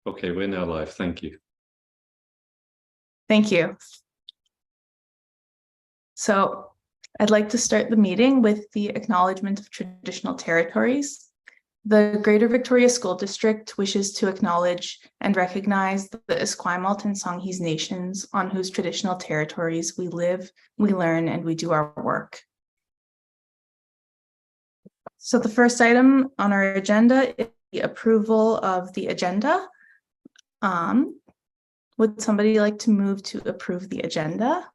Okay, we're now live. Thank you. Thank you. So I'd like to start the meeting with the acknowledgement of traditional territories. The Greater Victoria School District wishes to acknowledge and recognize the Esquimalt and Songhees nations on whose traditional territories we live, we learn, and we do our work. So the first item on our agenda is the approval of the agenda. Would somebody like to move to approve the agenda?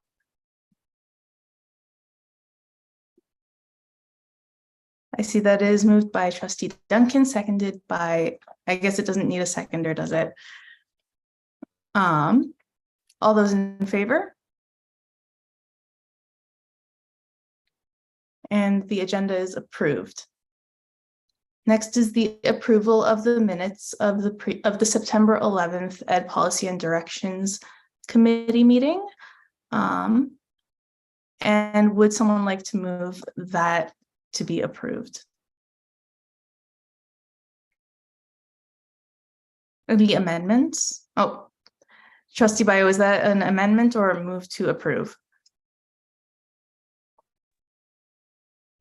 I see that is moved by Trustee Duncan, seconded by, I guess it doesn't need a seconder, does it? All those in favor? And the agenda is approved. Next is the approval of the minutes of the September 11th Ed Policy and Directions Committee meeting. And would someone like to move that to be approved? The amendments? Oh, Trustee Bio, is that an amendment or a move to approve?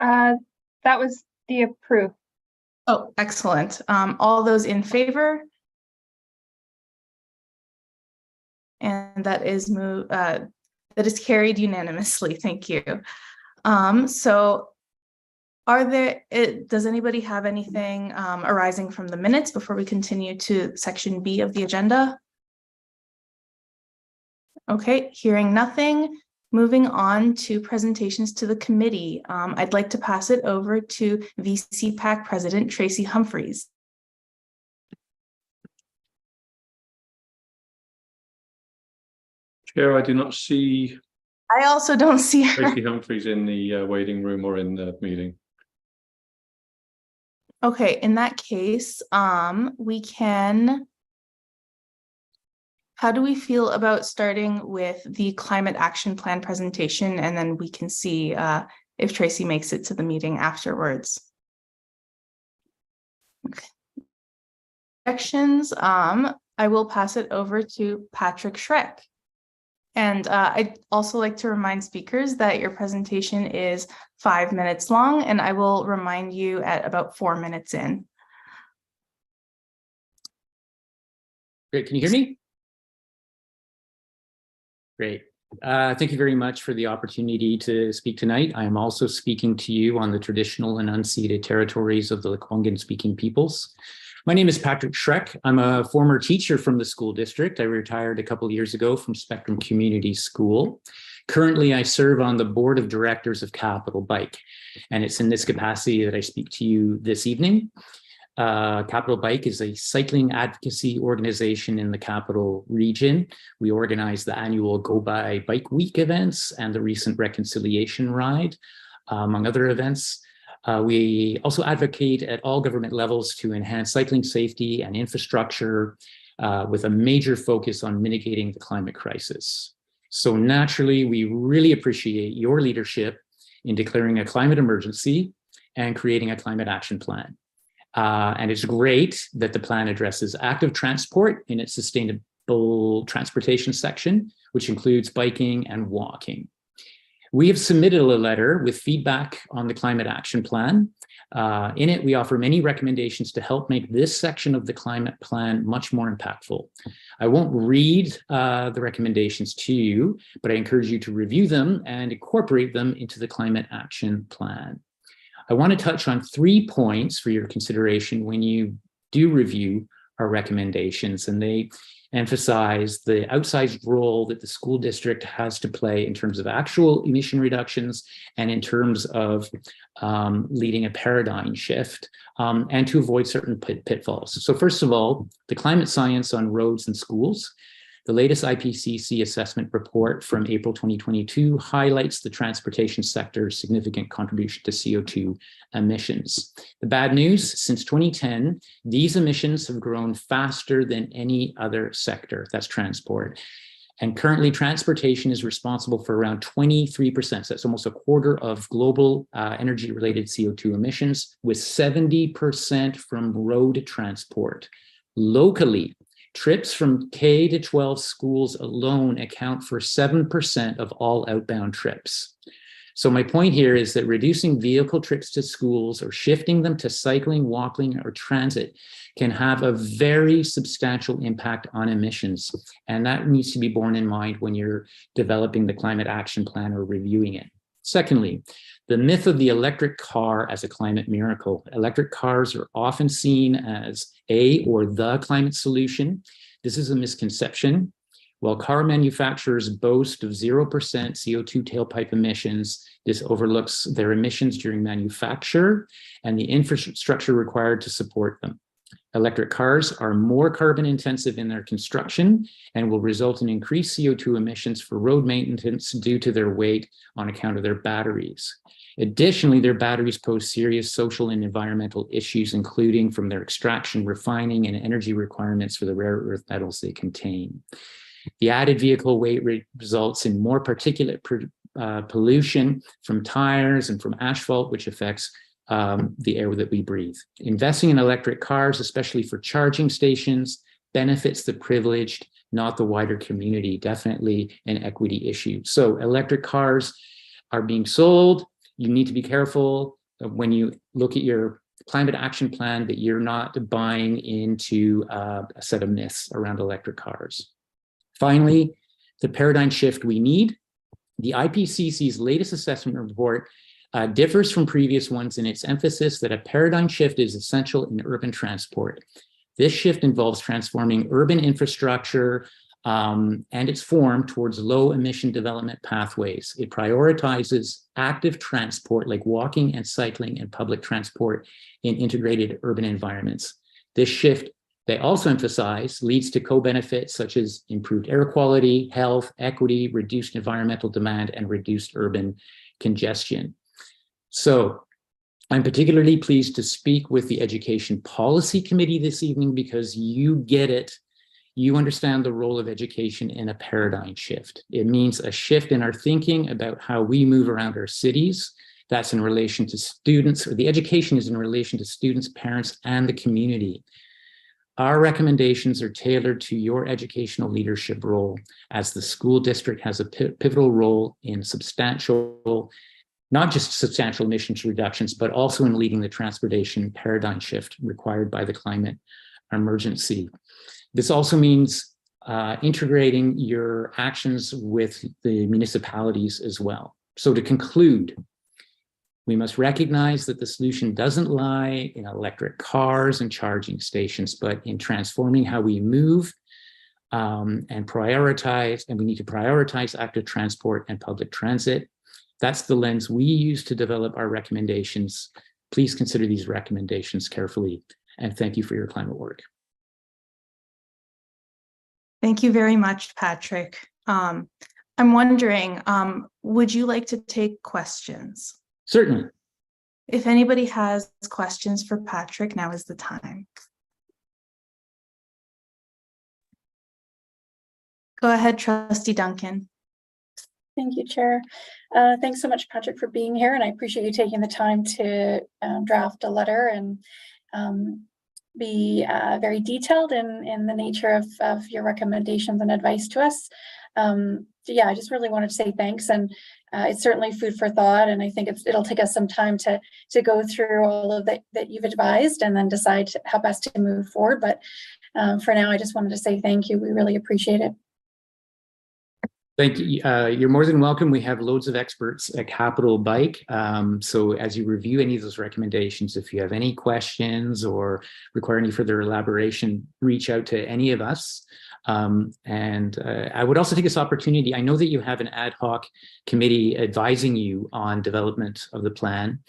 That was the approve. Oh, excellent. All those in favor? And that is carried unanimously. Thank you. So does anybody have anything arising from the minutes before we continue to section B of the agenda? Okay, hearing nothing. Moving on to presentations to the committee. I'd like to pass it over to VCPAC President Tracy Humphreys. Chair, I do not see. I also don't see her. Tracy Humphreys in the waiting room or in the meeting. Okay, in that case, we can. How do we feel about starting with the climate action plan presentation, and then we can see if Tracy makes it to the meeting afterwards? Okay. Sections, I will pass it over to Patrick Schreck. And I'd also like to remind speakers that your presentation is 5 minutes long, and I will remind you at about 4 minutes in. Great, can you hear me? Great. Thank you very much for the opportunity to speak tonight. I am also speaking to you on the traditional and unceded territories of the Lekwungen-speaking peoples. My name is Patrick Schreck. I'm a former teacher from the school district. I retired a couple of years ago from Spectrum Community School. Currently, I serve on the board of directors of Capital Bike, and it's in this capacity that I speak to you this evening. Capital Bike is a cycling advocacy organization in the Capital Region. We organize the annual Go By Bike Week events and the recent Reconciliation Ride, among other events. We also advocate at all government levels to enhance cycling safety and infrastructure with a major focus on mitigating the climate crisis. So naturally, we really appreciate your leadership in declaring a climate emergency and creating a climate action plan. And it's great that the plan addresses active transport in its sustainable transportation section, which includes biking and walking. We have submitted a letter with feedback on the climate action plan. In it, we offer many recommendations to help make this section of the climate plan much more impactful. I won't read the recommendations to you, but I encourage you to review them and incorporate them into the climate action plan. I want to touch on 3 points for your consideration when you do review our recommendations, and they emphasize the outsized role that the school district has to play in terms of actual emission reductions and in terms of leading a paradigm shift and to avoid certain pitfalls. So first of all, the climate science on roads and schools. The latest IPCC assessment report from April 2022 highlights the transportation sector's significant contribution to CO2 emissions. The bad news, since 2010, these emissions have grown faster than any other sector, that's transport. And currently transportation is responsible for around 23%, so that's almost a quarter of global energy-related CO2 emissions, with 70% from road transport. Locally, trips from K to 12 schools alone account for 7% of all outbound trips. So my point here is that reducing vehicle trips to schools or shifting them to cycling, walking, or transit can have a very substantial impact on emissions. And that needs to be borne in mind when you're developing the climate action plan or reviewing it. Secondly, the myth of the electric car as a climate miracle. Electric cars are often seen as a or the climate solution. This is a misconception. While car manufacturers boast of 0% CO2 tailpipe emissions, this overlooks their emissions during manufacture and the infrastructure required to support them. Electric cars are more carbon intensive in their construction and will result in increased CO2 emissions for road maintenance due to their weight on account of their batteries. Additionally, their batteries pose serious social and environmental issues, including from their extraction, refining, and energy requirements for the rare earth metals they contain. The added vehicle weight results in more particulate pollution from tires and from asphalt, which affects the air that we breathe. Investing in electric cars, especially for charging stations, benefits the privileged, not the wider community. Definitely an equity issue. So electric cars are being sold. You need to be careful when you look at your climate action plan that you're not buying into a set of myths around electric cars. Finally, the paradigm shift we need. The IPCC's latest assessment report differs from previous ones in its emphasis that a paradigm shift is essential in urban transport. This shift involves transforming urban infrastructure and its form towards low emission development pathways. It prioritizes active transport like walking and cycling and public transport in integrated urban environments. This shift, they also emphasize, leads to co-benefits such as improved air quality, health, equity, reduced environmental demand, and reduced urban congestion. So I'm particularly pleased to speak with the Education Policy Committee this evening because you get it. You understand the role of education in a paradigm shift. It means a shift in our thinking about how we move around our cities. That's in relation to students, or the education is in relation to students, parents, and the community. Our recommendations are tailored to your educational leadership role, as the school district has a pivotal role in not just substantial emissions reductions, but also in leading the transportation paradigm shift required by the climate emergency. This also means integrating your actions with the municipalities as well. So to conclude, we must recognize that the solution doesn't lie in electric cars and charging stations, but in transforming how we move and prioritize, and we need to prioritize active transport and public transit. That's the lens we use to develop our recommendations. Please consider these recommendations carefully, and thank you for your climate work. Thank you very much, Patrick. I'm wondering, would you like to take questions? Certainly. If anybody has questions for Patrick, now is the time. Go ahead, Trustee Duncan. Thank you, Chair. Thanks so much, Patrick, for being here, and I appreciate you taking the time to draft a letter and be very detailed in the nature of your recommendations and advice to us. Yeah, I just really wanted to say thanks, and it's certainly food for thought, and I think it'll take us some time to go through all of that you've advised and then decide how best to move forward. But for now, I just wanted to say thank you. We really appreciate it. Thank you. You're more than welcome. We have loads of experts at Capital Bike. So as you review any of those recommendations, if you have any questions or require any further elaboration, reach out to any of us. And I would also take this opportunity. I know that you have an ad hoc committee advising you on development of the plan.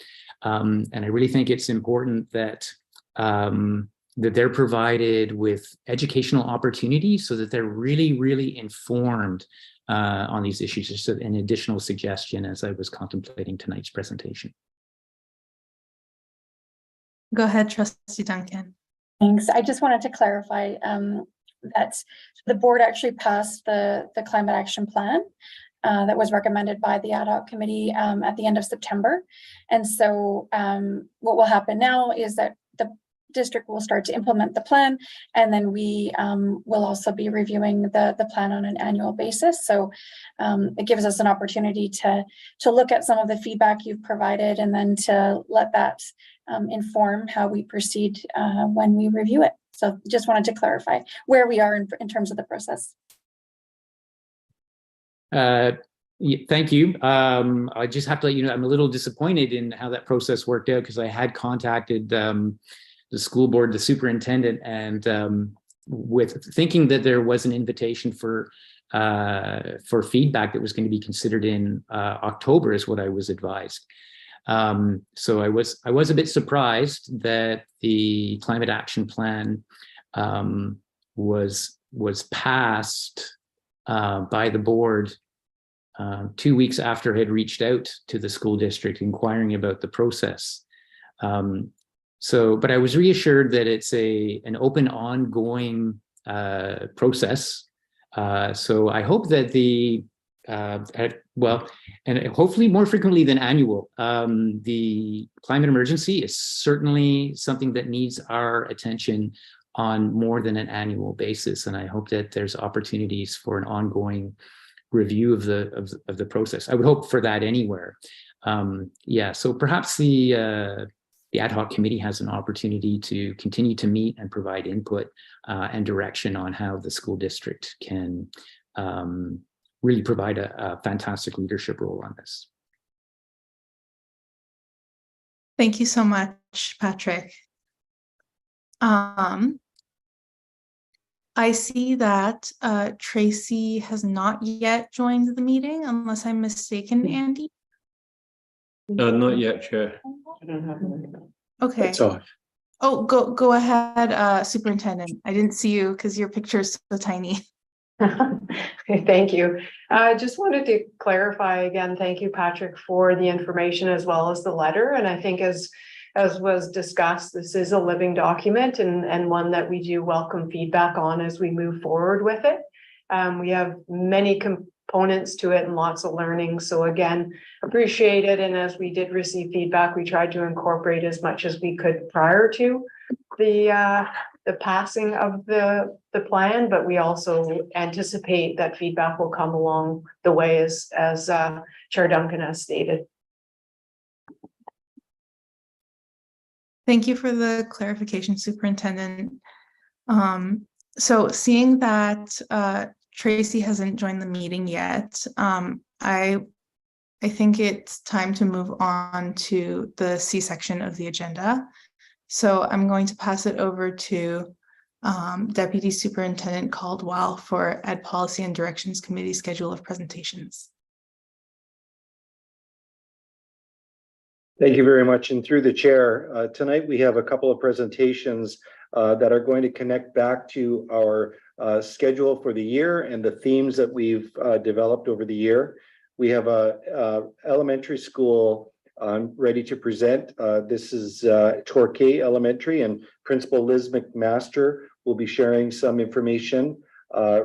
And I really think it's important that that they're provided with educational opportunities so that they're really, really informed on these issues. Just an additional suggestion as I was contemplating tonight's presentation. Go ahead, Trustee Duncan. Thanks. I just wanted to clarify that the board actually passed the climate action plan that was recommended by the ad hoc committee at the end of September. And so what will happen now is that district will start to implement the plan, and then we will also be reviewing the plan on an annual basis. So it gives us an opportunity to look at some of the feedback you've provided, and then to let that inform how we proceed when we review it. So just wanted to clarify where we are in terms of the process. Thank you. I just have to let you know I'm a little disappointed in how that process worked out, because I had contacted the school board, the superintendent, and with thinking that there was an invitation for feedback that was going to be considered in October, is what I was advised. So I was a bit surprised that the climate action plan was passed by the board 2 weeks after I had reached out to the school district inquiring about the process. But I was reassured that it's an open, ongoing process. So I hope that and hopefully more frequently than annual, the climate emergency is certainly something that needs our attention on more than an annual basis. And I hope that there's opportunities for an ongoing review of the process. I would hope for that anywhere. So perhaps the ad hoc committee has an opportunity to continue to meet and provide input and direction on how the school district can really provide a fantastic leadership role on this. Thank you so much, Patrick. I see that Tracy has not yet joined the meeting, unless I'm mistaken, Andy. Not yet, Chair. Okay. It's off. Oh, go ahead, Superintendent. I didn't see you because your picture is so tiny. Okay, thank you. I just wanted to clarify again, thank you, Patrick, for the information as well as the letter. And I think as was discussed, this is a living document and one that we do welcome feedback on as we move forward with it. We have many components to it and lots of learning. So again, appreciate it. And as we did receive feedback, we tried to incorporate as much as we could prior to the passing of the plan, but we also anticipate that feedback will come along the way as Chair Duncan has stated. Thank you for the clarification, Superintendent. So seeing that Tracy hasn't joined the meeting yet, I think it's time to move on to the C section of the agenda. So I'm going to pass it over to Deputy Superintendent Caldwell for Ed Policy and Directions Committee schedule of presentations. Thank you very much. And through the chair, tonight we have a couple of presentations that are going to connect back to our schedule for the year and the themes that we've developed over the year. We have a elementary school ready to present. This is Torquay Elementary, and Principal Liz McMaster will be sharing some information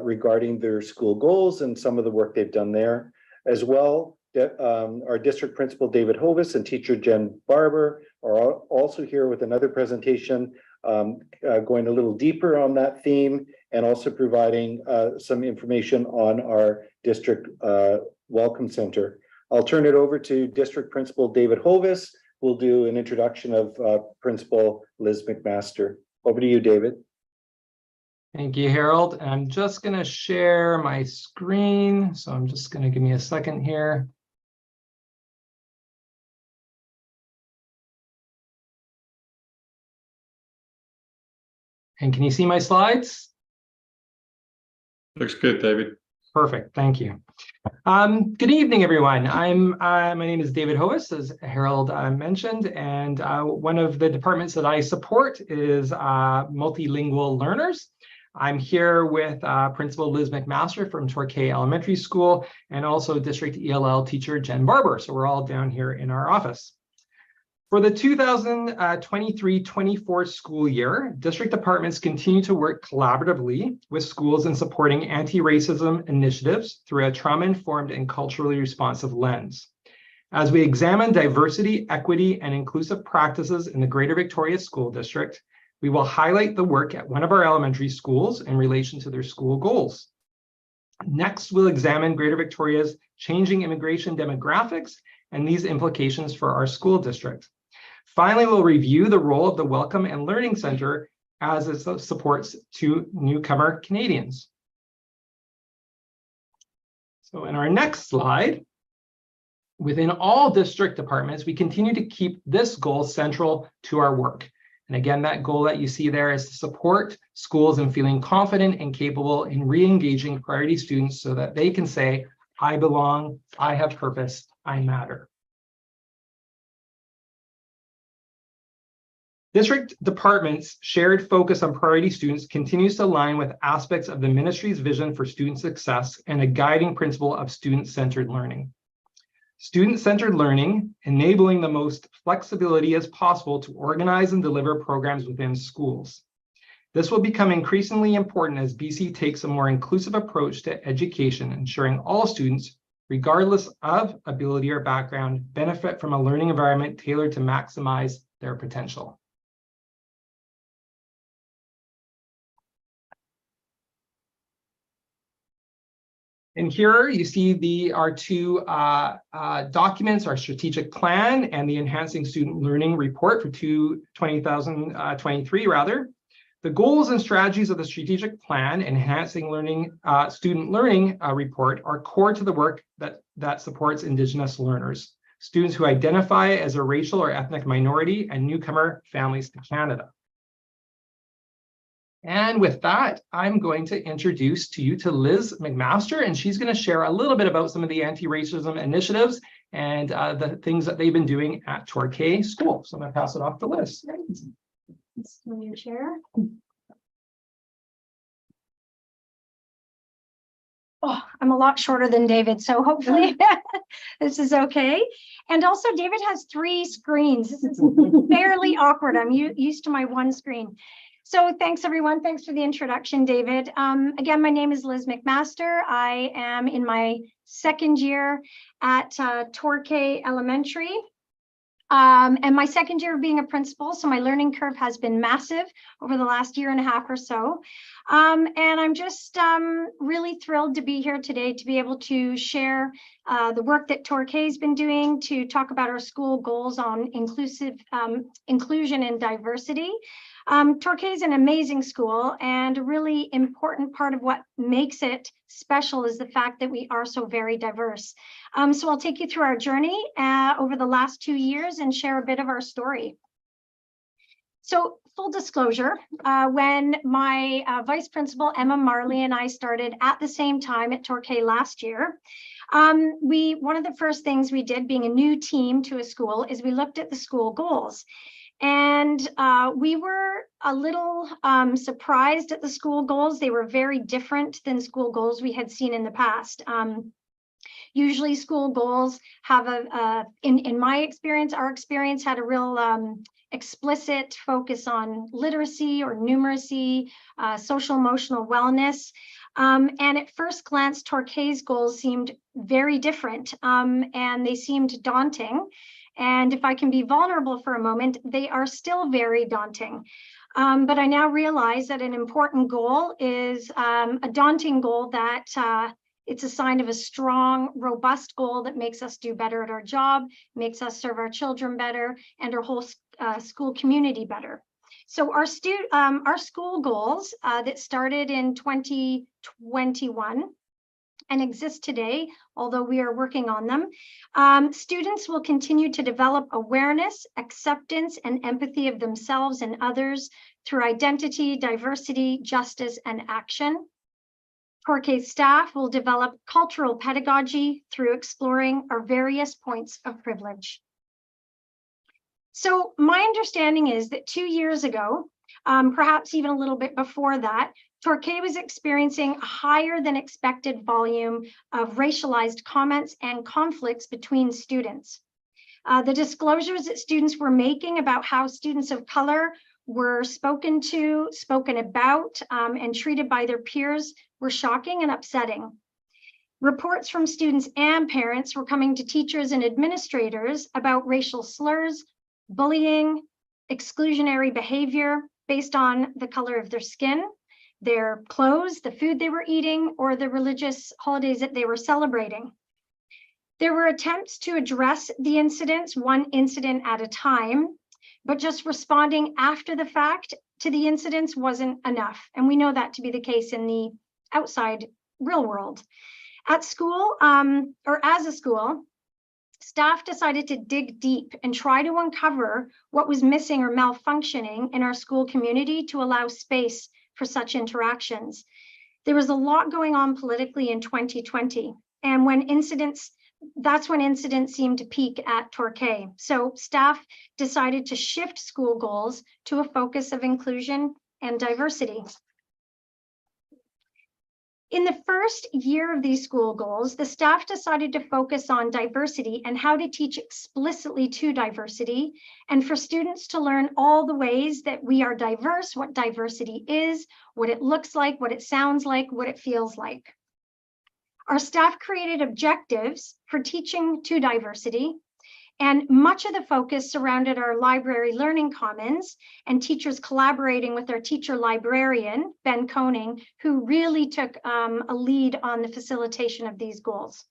regarding their school goals and some of the work they've done there. As well, our district principal David Hovis and teacher Jen Barber are also here with another presentation going a little deeper on that theme, and also providing some information on our district welcome center. I'll turn it over to District Principal David Hovis, who will do an introduction of Principal Liz McMaster. Over to you, David. Thank you, Harold. I'm just going to share my screen. So I'm just going to give me a second here. And can you see my slides? Looks good, David. Perfect. Thank you. Good evening, everyone. My name is David Hovis, as Harold mentioned, and one of the departments that I support is multilingual learners. I'm here with Principal Liz McMaster from Torquay Elementary School, and also District ELL teacher Jen Barber. So we're all down here in our office. For the 2023-24 school year, district departments continue to work collaboratively with schools in supporting anti-racism initiatives through a trauma-informed and culturally responsive lens. As we examine diversity, equity, and inclusive practices in the Greater Victoria School District, We will highlight the work at one of our elementary schools in relation to their school goals. Next, we'll examine Greater Victoria's changing immigration demographics and these implications for our school district. Finally, we'll review the role of the Welcome and Learning Center as it supports to newcomer Canadians. So in our next slide, within all district departments, we continue to keep this goal central to our work. And again, that goal that you see there is to support schools in feeling confident and capable in re-engaging priority students so that they can say, I belong, I have purpose, I matter. District departments' shared focus on priority students continues to align with aspects of the ministry's vision for student success and a guiding principle of student-centered learning. Student-centered learning, enabling the most flexibility as possible to organize and deliver programs within schools. This will become increasingly important as BC takes a more inclusive approach to education, ensuring all students, regardless of ability or background, benefit from a learning environment tailored to maximize their potential. And here you see our two documents, our strategic plan and the Enhancing Student Learning Report for 2023 rather. The goals and strategies of the strategic plan, Enhancing Student Learning Report, are core to the work that supports Indigenous learners, students who identify as a racial or ethnic minority, and newcomer families to Canada. And with that, I'm going to introduce to Liz McMaster, and she's going to share a little bit about some of the anti-racism initiatives and the things that they've been doing at Torquay School. So I'm going to pass it off to Liz. Thanks for your chair. Oh, I'm a lot shorter than David, so hopefully this is okay. And also, David has 3 screens. This is fairly awkward. I'm used to my one screen. So thanks, everyone. Thanks for the introduction, David. Again, my name is Liz McMaster. I am in my 2nd year at Torquay Elementary. And my 2nd year of being a principal, so my learning curve has been massive over the last 1.5 years or so. And I'm just really thrilled to be here today to be able to share the work that Torquay's been doing to talk about our school goals on inclusion and diversity. Torquay is an amazing school, and a really important part of what makes it special is the fact that we are so very diverse. So I'll take you through our journey over the last 2 years and share a bit of our story. So full disclosure, when my vice principal, Emma Marley, and I started at the same time at Torquay last year, one of the first things we did, being a new team to a school, is we looked at the school goals. And we were a little surprised at the school goals. They were very different than school goals we had seen in the past. Usually school goals have in my experience, our experience had a real explicit focus on literacy or numeracy, social emotional wellness. And at first glance, Torquay's goals seemed very different, and they seemed daunting. And if I can be vulnerable for a moment, they are still very daunting. But I now realize that an important goal is a daunting goal that it's a sign of a strong, robust goal that makes us do better at our job, makes us serve our children better, and our whole school community better. So our school goals that started in 2021 and exist today, although we are working on them. Students will continue to develop awareness, acceptance, and empathy of themselves and others through identity, diversity, justice, and action. Torquay staff will develop cultural pedagogy through exploring our various points of privilege. So my understanding is that 2 years ago, perhaps even a little bit before that, Torquay was experiencing a higher than expected volume of racialized comments and conflicts between students. The disclosures that students were making about how students of color were spoken to, spoken about, and treated by their peers were shocking and upsetting. Reports from students and parents were coming to teachers and administrators about racial slurs, bullying, exclusionary behavior, based on the color of their skin, their clothes, the food they were eating, or the religious holidays that they were celebrating. There were attempts to address the incidents, one incident at a time, but just responding after the fact to the incidents wasn't enough. And we know that to be the case in the outside real world. At school, or as a school, staff decided to dig deep and try to uncover what was missing or malfunctioning in our school community to allow space for such interactions. There was a lot going on politically in 2020, and that's when incidents seemed to peak at Torquay. So staff decided to shift school goals to a focus of inclusion and diversity. In the first year of these school goals, the staff decided to focus on diversity and how to teach explicitly to diversity, and for students to learn all the ways that we are diverse, what diversity is, what it looks like, what it sounds like, what it feels like. Our staff created objectives for teaching to diversity, and much of the focus surrounded our library learning commons and teachers collaborating with our teacher librarian, Ben Koning, who really took a lead on the facilitation of these goals.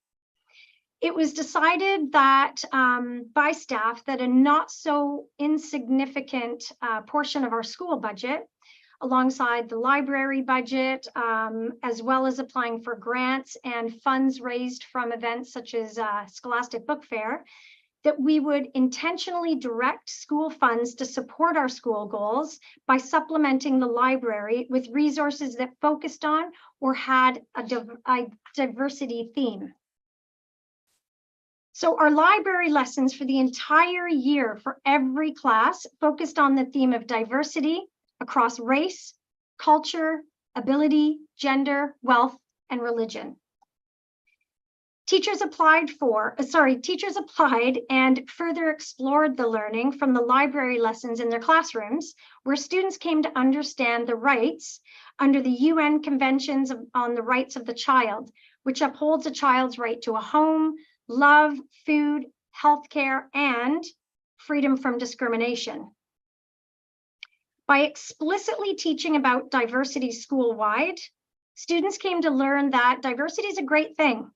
It was decided that by staff that a not so insignificant portion of our school budget, alongside the library budget, as well as applying for grants and funds raised from events such as Scholastic Book Fair, that we would intentionally direct school funds to support our school goals by supplementing the library with resources that focused on or had a diversity theme. So our library lessons for the entire year for every class focused on the theme of diversity across race, culture, ability, gender, wealth, and religion. Teachers applied and further explored the learning from the library lessons in their classrooms, where students came to understand the rights under the UN Conventions on the Rights of the Child, which upholds a child's right to a home, love, food, healthcare, and freedom from discrimination. By explicitly teaching about diversity school-wide, students came to learn that diversity is a great thing.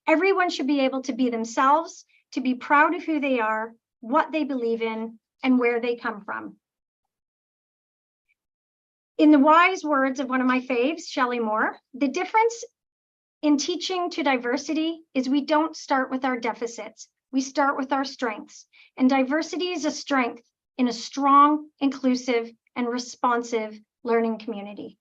Everyone should be able to be themselves, to be proud of who they are, what they believe in, and where they come from. In the wise words of one of my faves, Shelley Moore, the difference in teaching to diversity is we don't start with our deficits, we start with our strengths. And diversity is a strength in a strong, inclusive, and responsive learning community.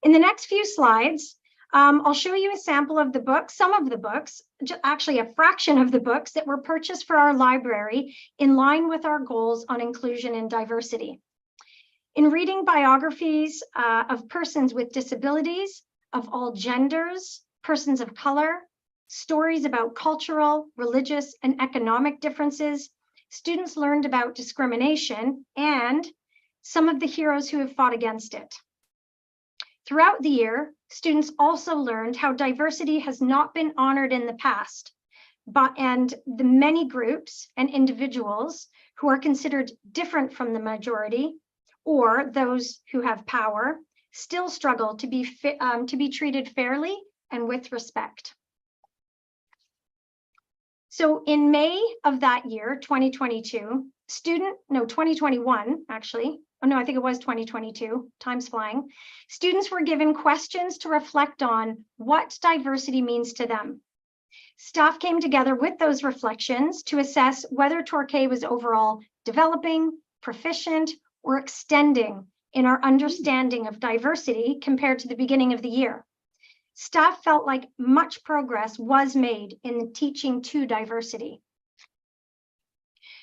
In the next few slides, I'll show you a sample of the books, some of the books, actually a fraction of the books that were purchased for our library in line with our goals on inclusion and diversity. In reading biographies of persons with disabilities, of all genders, persons of color, stories about cultural, religious, and economic differences, students learned about discrimination and some of the heroes who have fought against it. Throughout the year, students also learned how diversity has not been honored in the past, and the many groups and individuals who are considered different from the majority or those who have power still struggle to be treated fairly and with respect. So in May of that year, 2021, actually. Oh no, I think it was 2022, time's flying. Students were given questions to reflect on what diversity means to them. Staff came together with those reflections to assess whether Torquay was overall developing, proficient, or extending in our understanding of diversity compared to the beginning of the year. Staff felt like much progress was made in the teaching to diversity.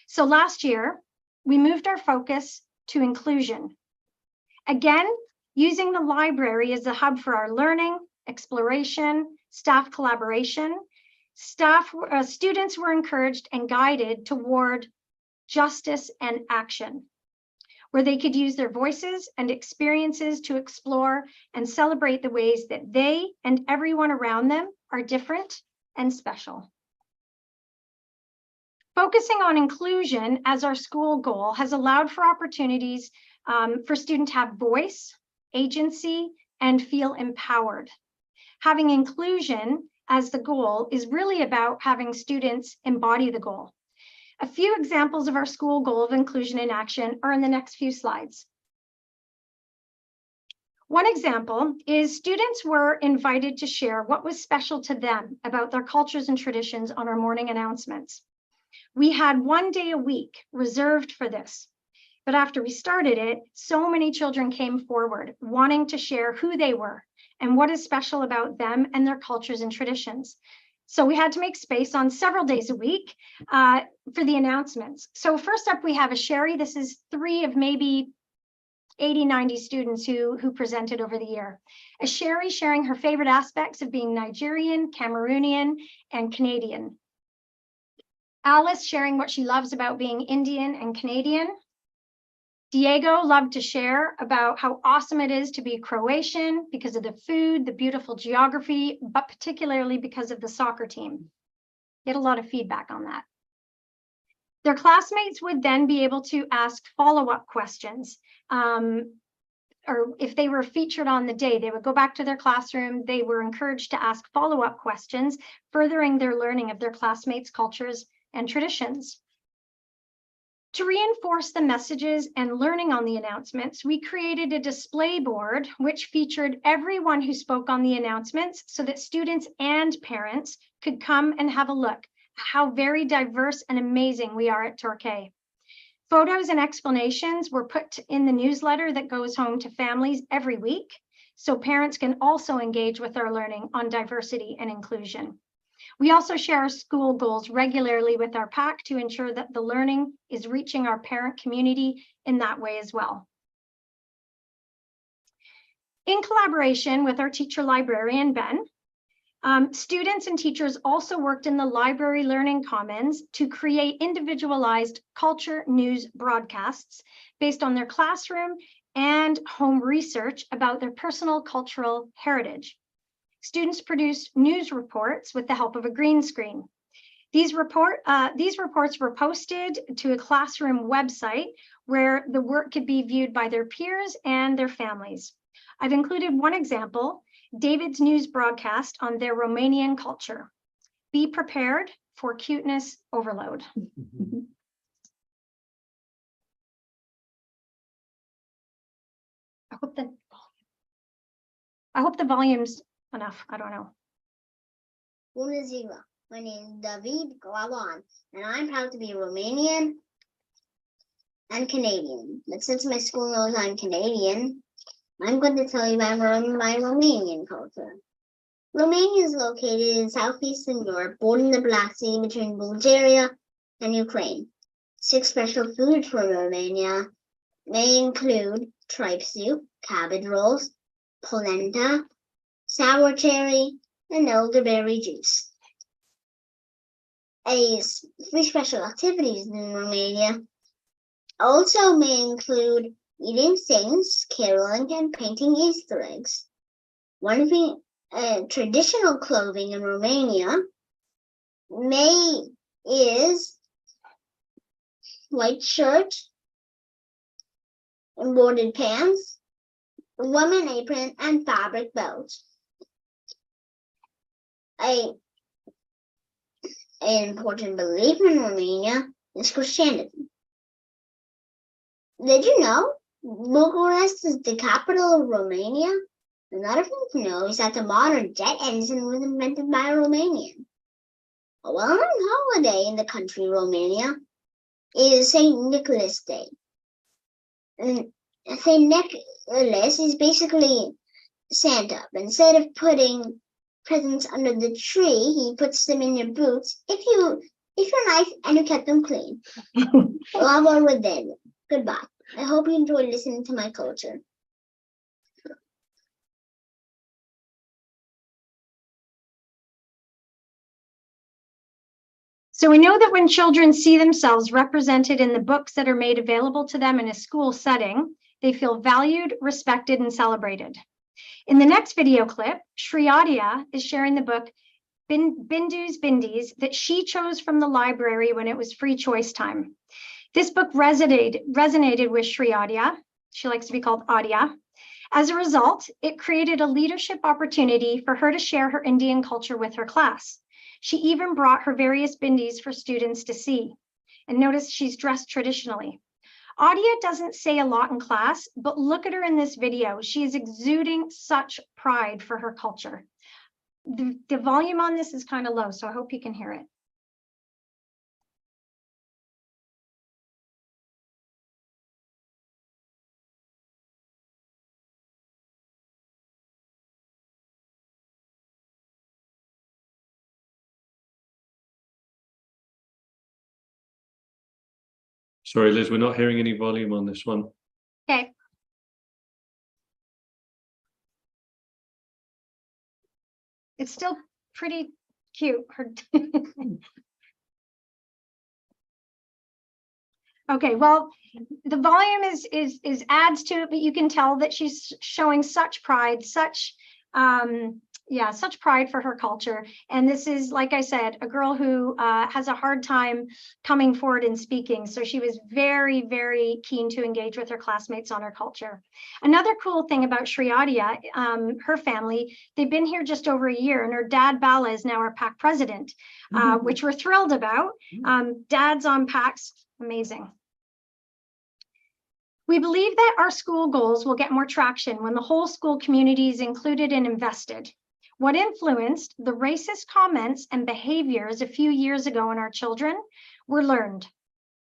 So last year, we moved our focus to inclusion. Again, using the library as a hub for our learning, exploration, staff collaboration, students were encouraged and guided toward justice and action, where they could use their voices and experiences to explore and celebrate the ways that they and everyone around them are different and special. Focusing on inclusion as our school goal has allowed for opportunities for students to have voice, agency, and feel empowered. Having inclusion as the goal is really about having students embody the goal. A few examples of our school goal of inclusion in action are in the next few slides. One example is students were invited to share what was special to them about their cultures and traditions on our morning announcements. We had 1 day a week reserved for this, but after we started it, so many children came forward wanting to share who they were and what is special about them and their cultures and traditions. So we had to make space on several days a week for the announcements. So first up, we have a Sherry. This is 3 of maybe 80, 90 students who presented over the year. A Sherry sharing her favorite aspects of being Nigerian, Cameroonian, and Canadian. Alice sharing what she loves about being Indian and Canadian. Diego loved to share about how awesome it is to be Croatian because of the food, the beautiful geography, but particularly because of the soccer team. Get a lot of feedback on that. Their classmates would then be able to ask follow-up questions. Or if they were featured on the day, they would go back to their classroom. They were encouraged to ask follow-up questions, furthering their learning of their classmates' cultures and traditions. To reinforce the messages and learning on the announcements, we created a display board which featured everyone who spoke on the announcements so that students and parents could come and have a look at how very diverse and amazing we are at Torquay. Photos and explanations were put in the newsletter that goes home to families every week, so parents can also engage with our learning on diversity and inclusion. We also share our school goals regularly with our PAC to ensure that the learning is reaching our parent community in that way as well. In collaboration with our teacher librarian, Ben, students and teachers also worked in the library learning commons to create individualized culture news broadcasts based on their classroom and home research about their personal cultural heritage. Students produced news reports with the help of a green screen. These reports were posted to a classroom website where the work could be viewed by their peers and their families. I've included one example, David's news broadcast on their Romanian culture. Be prepared for cuteness overload. I hope the volume's enough. I don't know. Bună ziua. My name is David Glavan, and I'm proud to be Romanian and Canadian. But since my school knows I'm Canadian, I'm going to tell you about my Romanian culture. Romania is located in southeastern Europe, bordering the Black Sea between Bulgaria and Ukraine. 6 special foods for Romania may include tripe soup, cabbage rolls, polenta, sour cherry, and elderberry juice. 3 special activities in Romania also may include eating things, caroling, and painting Easter eggs. One of the traditional clothing in Romania is white shirt, embroidered pants, woman apron, and fabric belt. An important belief in Romania is Christianity. Did you know Bucharest is the capital of Romania? Another thing to know is that the modern jet engine was invented by a Romanian. A well-known holiday in the country, Romania, is St. Nicholas Day. And St. Nicholas is basically Santa. Instead of putting presents under the tree, he puts them in your boots if you're nice and you kept them clean. Love on with David. Goodbye. I hope you enjoyed listening to my culture. So we know that when children see themselves represented in the books that are made available to them in a school setting, they feel valued, respected, and celebrated. In the next video clip, Shriyadia is sharing the book Bindies that she chose from the library when it was free choice time. This book resonated with Sri Adia. She likes to be called Adia. As a result, it created a leadership opportunity for her to share her Indian culture with her class. She even brought her various bindis for students to see. And notice she's dressed traditionally. Adia doesn't say a lot in class, but look at her in this video. She is exuding such pride for her culture. The volume on this is kind of low, so I hope you can hear it. Sorry, Liz, we're not hearing any volume on this one. Okay. It's still pretty cute. Okay, well, the volume is adds to it, but you can tell that she's showing such pride, such such pride for her culture. And this is, like I said, a girl who has a hard time coming forward and speaking. So she was very, very keen to engage with her classmates on her culture. Another cool thing about Sri Adia, her family, they've been here just over a year, and her dad, Bala, is now our PAC president, which we're thrilled about. Dads on PACs, amazing. We believe that our school goals will get more traction when the whole school community is included and invested. What influenced the racist comments and behaviors a few years ago in our children were learned,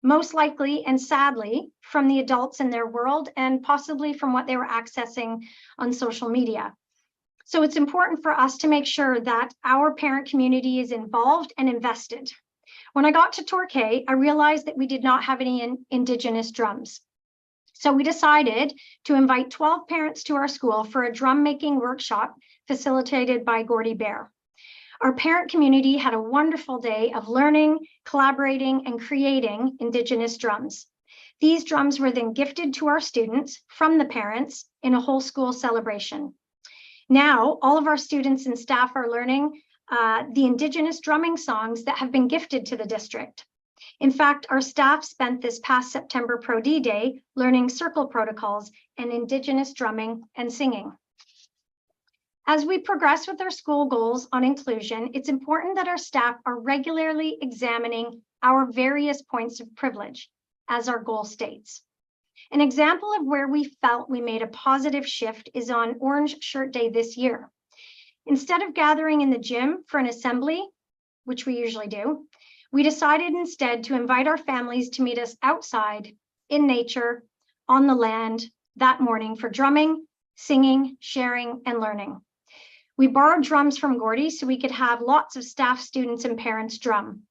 most likely and sadly, from the adults in their world and possibly from what they were accessing on social media. So it's important for us to make sure that our parent community is involved and invested. When I got to Torquay, I realized that we did not have any Indigenous drums. So we decided to invite 12 parents to our school for a drum making workshop facilitated by Gordy Bear. Our parent community had a wonderful day of learning, collaborating, and creating Indigenous drums. These drums were then gifted to our students from the parents in a whole school celebration. Now, all of our students and staff are learning the Indigenous drumming songs that have been gifted to the district. In fact, our staff spent this past September Pro D Day learning circle protocols and Indigenous drumming and singing. As we progress with our school goals on inclusion, it's important that our staff are regularly examining our various points of privilege, as our goal states. An example of where we felt we made a positive shift is on Orange Shirt Day this year. Instead of gathering in the gym for an assembly, which we usually do, we decided instead to invite our families to meet us outside, in nature, on the land, that morning for drumming, singing, sharing, and learning. We borrowed drums from Gordy so we could have lots of staff, students, and parents drum.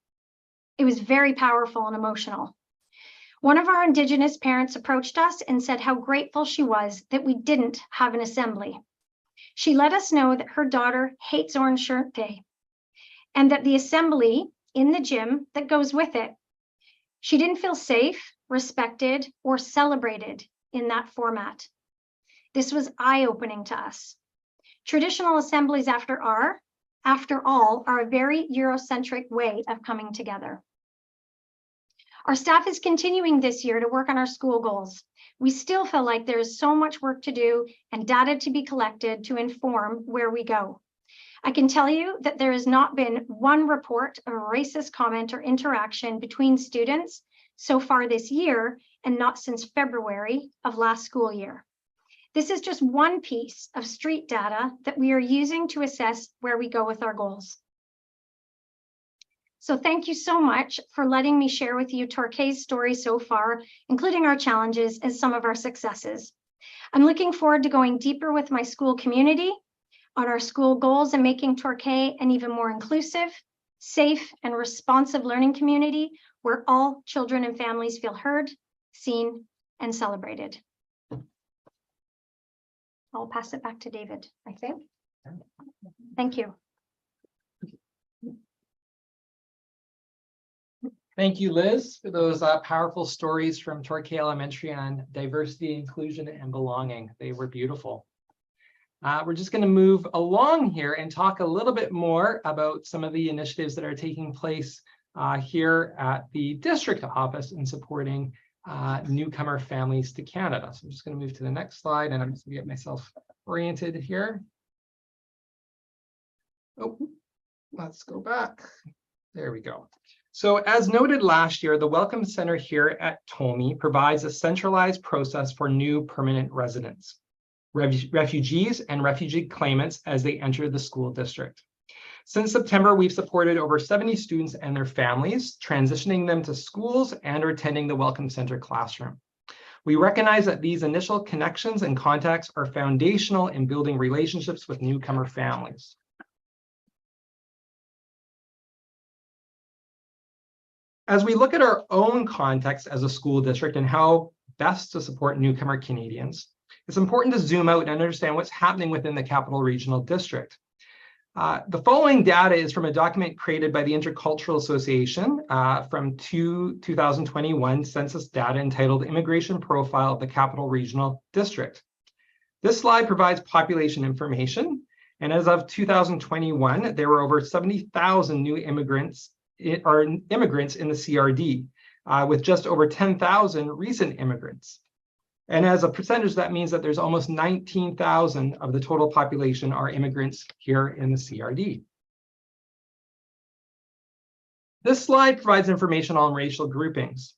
It was very powerful and emotional. One of our Indigenous parents approached us and said how grateful she was that we didn't have an assembly. She let us know that her daughter hates Orange Shirt Day and that the assembly in the gym that goes with it. She didn't feel safe, respected, or celebrated in that format. This was eye-opening to us. Traditional assemblies, after all, are a very Eurocentric way of coming together. Our staff is continuing this year to work on our school goals. We still feel like there is so much work to do and data to be collected to inform where we go. I can tell you that there has not been one report of a racist comment or interaction between students so far this year, and not since February of last school year. This is just one piece of street data that we are using to assess where we go with our goals. So thank you so much for letting me share with you Torquay's story so far, including our challenges and some of our successes. I'm looking forward to going deeper with my school community on our school goals and making Torquay an even more inclusive, safe, and responsive learning community where all children and families feel heard, seen, and celebrated. I'll pass it back to David, I think. Thank you. Thank you, Liz, for those powerful stories from Torquay Elementary on diversity, inclusion, and belonging. They were beautiful. We're just going to move along here and talk a little bit more about some of the initiatives that are taking place here at the district office in supporting newcomer families to Canada. So I'm just going to move to the next slide, and I'm just going to get myself oriented here. Oh, let's go back. There we go. So as noted last year, the Welcome Center here at Tolmi provides a centralized process for new permanent residents, refugees, and refugee claimants as they enter the school district. Since September, we've supported over 70 students and their families, transitioning them to schools and or attending the Welcome Center classroom. We recognize that these initial connections and contacts are foundational in building relationships with newcomer families. As we look at our own context as a school district and how best to support newcomer Canadians, it's important to zoom out and understand what's happening within the Capital Regional District. The following data is from a document created by the Intercultural Association from 2021 census data entitled Immigration Profile of the Capital Regional District. This slide provides population information, and as of 2021, there were over 70,000 new immigrants in the CRD, with just over 10,000 recent immigrants. And as a percentage, that means that there's almost 19,000 of the total population are immigrants here in the CRD. This slide provides information on racial groupings.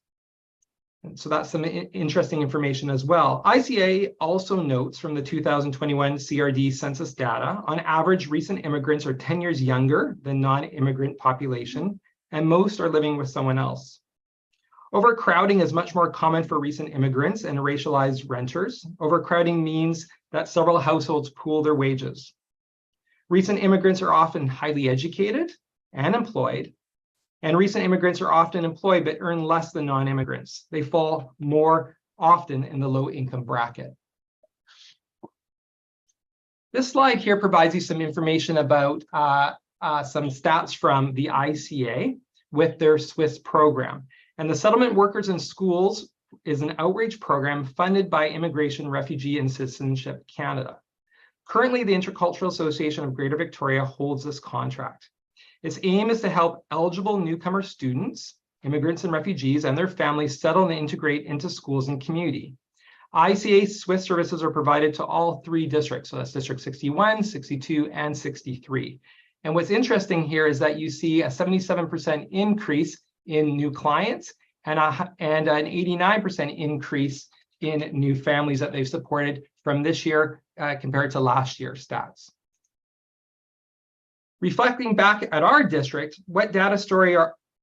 And so that's some interesting information as well. ICA also notes from the 2021 CRD census data, on average, recent immigrants are 10 years younger than non-immigrant population, and most are living with someone else. Overcrowding is much more common for recent immigrants and racialized renters. Overcrowding means that several households pool their wages. Recent immigrants are often highly educated and employed, and recent immigrants are often employed but earn less than non-immigrants. They fall more often in the low income bracket. This slide here provides you some information about some stats from the ICA with their Swiss program. And the Settlement Workers in Schools is an outreach program funded by Immigration, Refugee, and Citizenship Canada. Currently, the Intercultural Association of Greater Victoria holds this contract. Its aim is to help eligible newcomer students, immigrants and refugees, and their families settle and integrate into schools and community. ICA Swiss services are provided to all 3 districts, so that's District 61, 62, and 63. And what's interesting here is that you see a 77% increase in new clients and an 89% increase in new families that they've supported from this year compared to last year's stats. Reflecting back at our district, what data story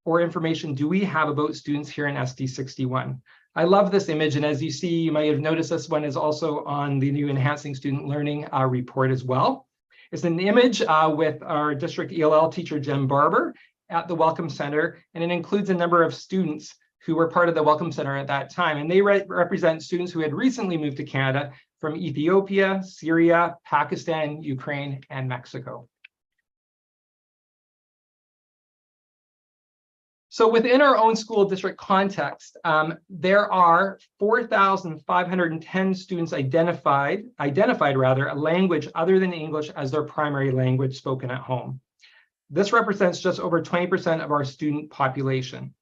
or information do we have about students here in SD61? I love this image, and as you see, you might have noticed this one is also on the new Enhancing Student Learning report as well. It's an image with our district ELL teacher, Jen Barber, at the Welcome Center, and it includes a number of students who were part of the Welcome Center at that time. And they represent students who had recently moved to Canada from Ethiopia, Syria, Pakistan, Ukraine, and Mexico. So within our own school district context, there are 4,510 students identified a language other than English as their primary language spoken at home. This represents just over 20% of our student population.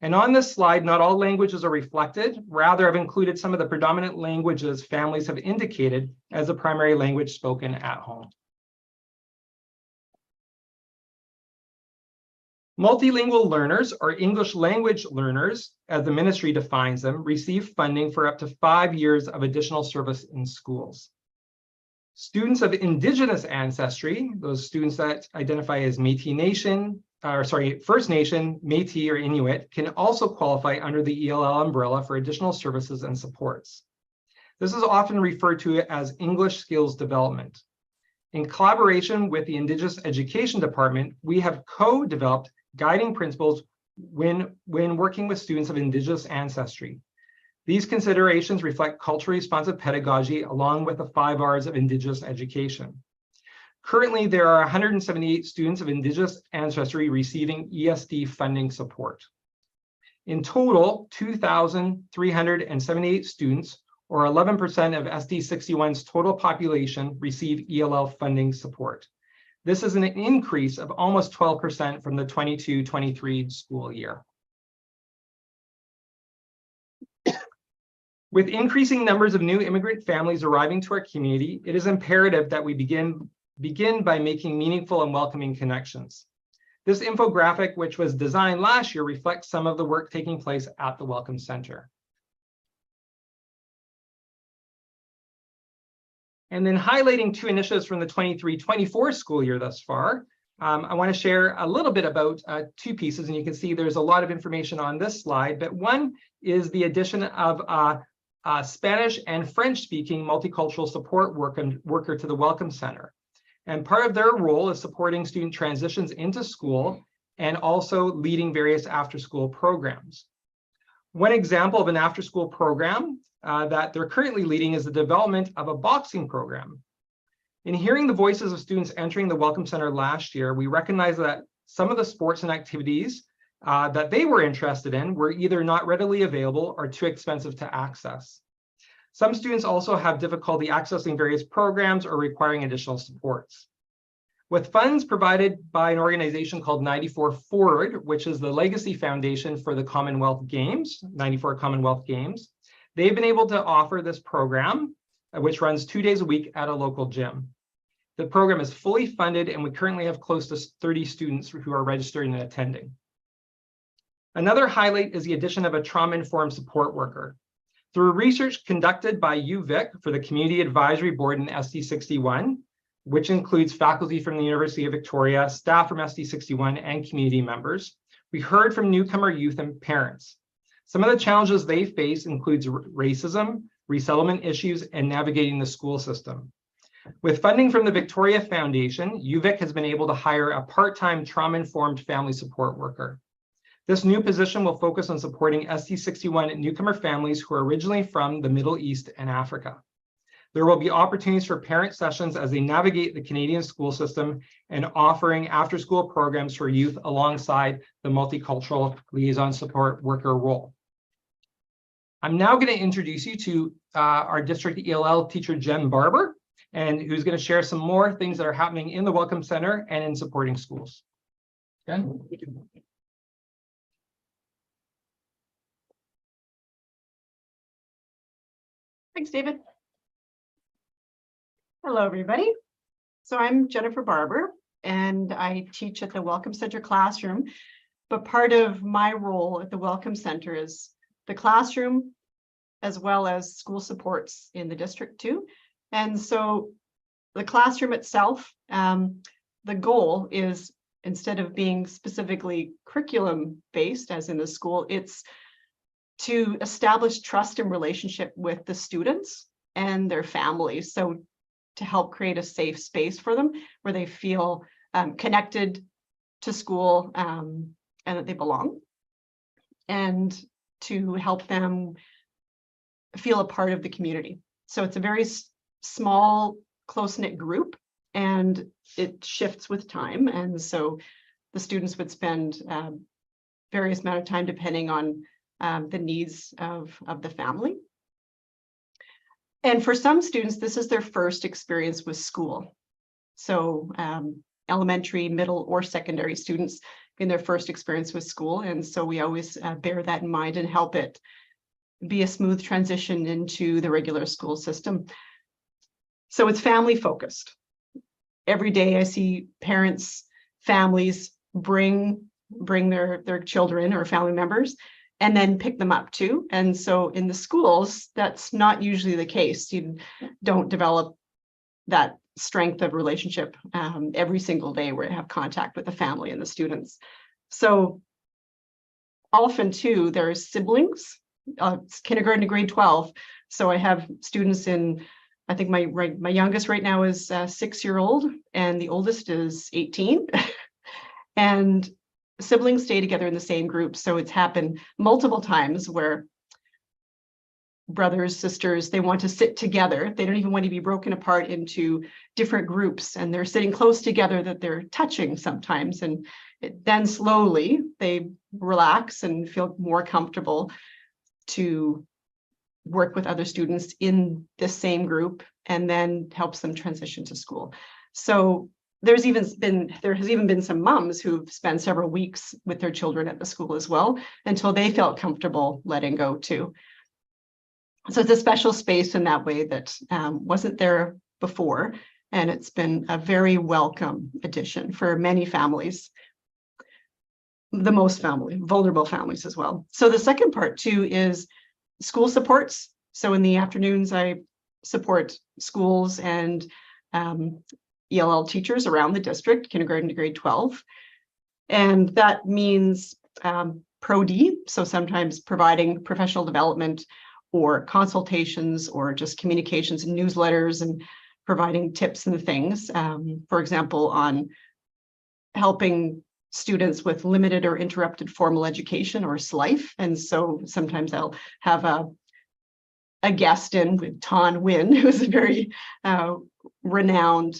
And on this slide, not all languages are reflected. Rather, I've included some of the predominant languages families have indicated as the primary language spoken at home. Multilingual learners, or English language learners, as the ministry defines them, receive funding for up to 5 years of additional service in schools. Students of Indigenous ancestry, those students that identify as Métis Nation, First Nation, Métis, or Inuit, can also qualify under the ELL umbrella for additional services and supports. This is often referred to as English skills development. In collaboration with the Indigenous Education Department, we have co-developed guiding principles when working with students of Indigenous ancestry. These considerations reflect culturally responsive pedagogy along with the 5 R's of Indigenous education. Currently, there are 178 students of Indigenous ancestry receiving ESD funding support. In total, 2,378 students, or 11% of SD61's total population, receive ELL funding support. This is an increase of almost 12% from the 22-23 school year. With increasing numbers of new immigrant families arriving to our community, it is imperative that we begin by making meaningful and welcoming connections. This infographic, which was designed last year, reflects some of the work taking place at the Welcome Center. And then highlighting two initiatives from the 23-24 school year thus far, I want to share a little bit about two pieces, and you can see there's a lot of information on this slide, but one is the addition of a Spanish and French-speaking multicultural support worker to the Welcome Center. And part of their role is supporting student transitions into school and also leading various after-school programs. One example of an after-school program that they're currently leading is the development of a boxing program. In hearing the voices of students entering the Welcome Center last year, we recognized that some of the sports and activities that they were interested in were either not readily available or too expensive to access. Some students also have difficulty accessing various programs or requiring additional supports. With funds provided by an organization called 94 Forward, which is the legacy foundation for the Commonwealth Games, 94 Commonwealth Games, they've been able to offer this program, which runs 2 days a week at a local gym. The program is fully funded, and we currently have close to 30 students who are registering and attending. Another highlight is the addition of a trauma-informed support worker. Through research conducted by UVic for the Community Advisory Board in SD61, which includes faculty from the University of Victoria, staff from SD61, and community members, we heard from newcomer youth and parents. Some of the challenges they face includes racism, resettlement issues, and navigating the school system. With funding from the Victoria Foundation, UVic has been able to hire a part-time trauma-informed family support worker. This new position will focus on supporting SD61 newcomer families who are originally from the Middle East and Africa. There will be opportunities for parent sessions as they navigate the Canadian school system and offering after-school programs for youth alongside the multicultural liaison support worker role. I'm now going to introduce you to our district ELL teacher, Jen Barber, and who's going to share some more things that are happening in the Welcome Center and in supporting schools. Jen? Thanks, David. Hello, everybody. So I'm Jennifer Barber, and I teach at the Welcome Center classroom. But part of my role at the Welcome Center is the classroom, as well as school supports in the district too. And so the classroom itself, the goal is, instead of being specifically curriculum based, as in the school, it's to establish trust and relationship with the students and their families. So to help create a safe space for them where they feel connected to school and that they belong, and to help them feel a part of the community. So it's a very small, close-knit group, and it shifts with time. And so the students would spend various amount of time depending on the needs of the family. And for some students, this is their first experience with school. So elementary, middle, or secondary students in their first experience with school. And so we always bear that in mind and help it be a smooth transition into the regular school system. So it's family focused. Every day I see parents, families bring their children or family members, and then pick them up too. And so in the schools, that's not usually the case. You don't develop that strength of relationship every single day where you have contact with the family and the students. So often too, there's siblings, kindergarten to grade 12. So I have students in, I think my youngest right now is 6-year-old, and the oldest is 18. And siblings stay together in the same group. So it's happened multiple times where brothers, sisters, they want to sit together. They don't even want to be broken apart into different groups, and they're sitting close together that they're touching sometimes. And then slowly they relax and feel more comfortable to work with other students in the same group and then helps them transition to school. So there has even been some moms who've spent several weeks with their children at the school as well until they felt comfortable letting go too. So it's a special space in that way that wasn't there before, and it's been a very welcome addition for many families. The most vulnerable families as well. So the second part too is school supports. So in the afternoons, I support schools and ELL teachers around the district, kindergarten to grade 12. And that means Pro-D, so sometimes providing professional development or consultations or just communications and newsletters and providing tips and things, for example, on helping students with limited or interrupted formal education or SLIFE. And so sometimes I'll have a guest in with Ton Nguyen, who's a very renowned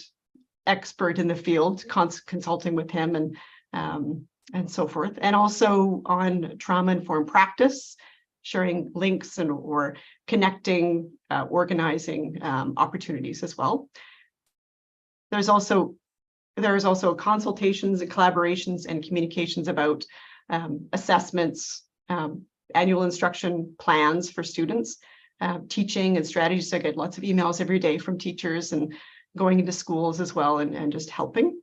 expert in the field, consulting with him and so forth. And also on trauma-informed practice, sharing links or connecting, organizing opportunities as well. There's also consultations and collaborations and communications about assessments, annual instruction plans for students, teaching and strategies. I get lots of emails every day from teachers and going into schools as well and just helping.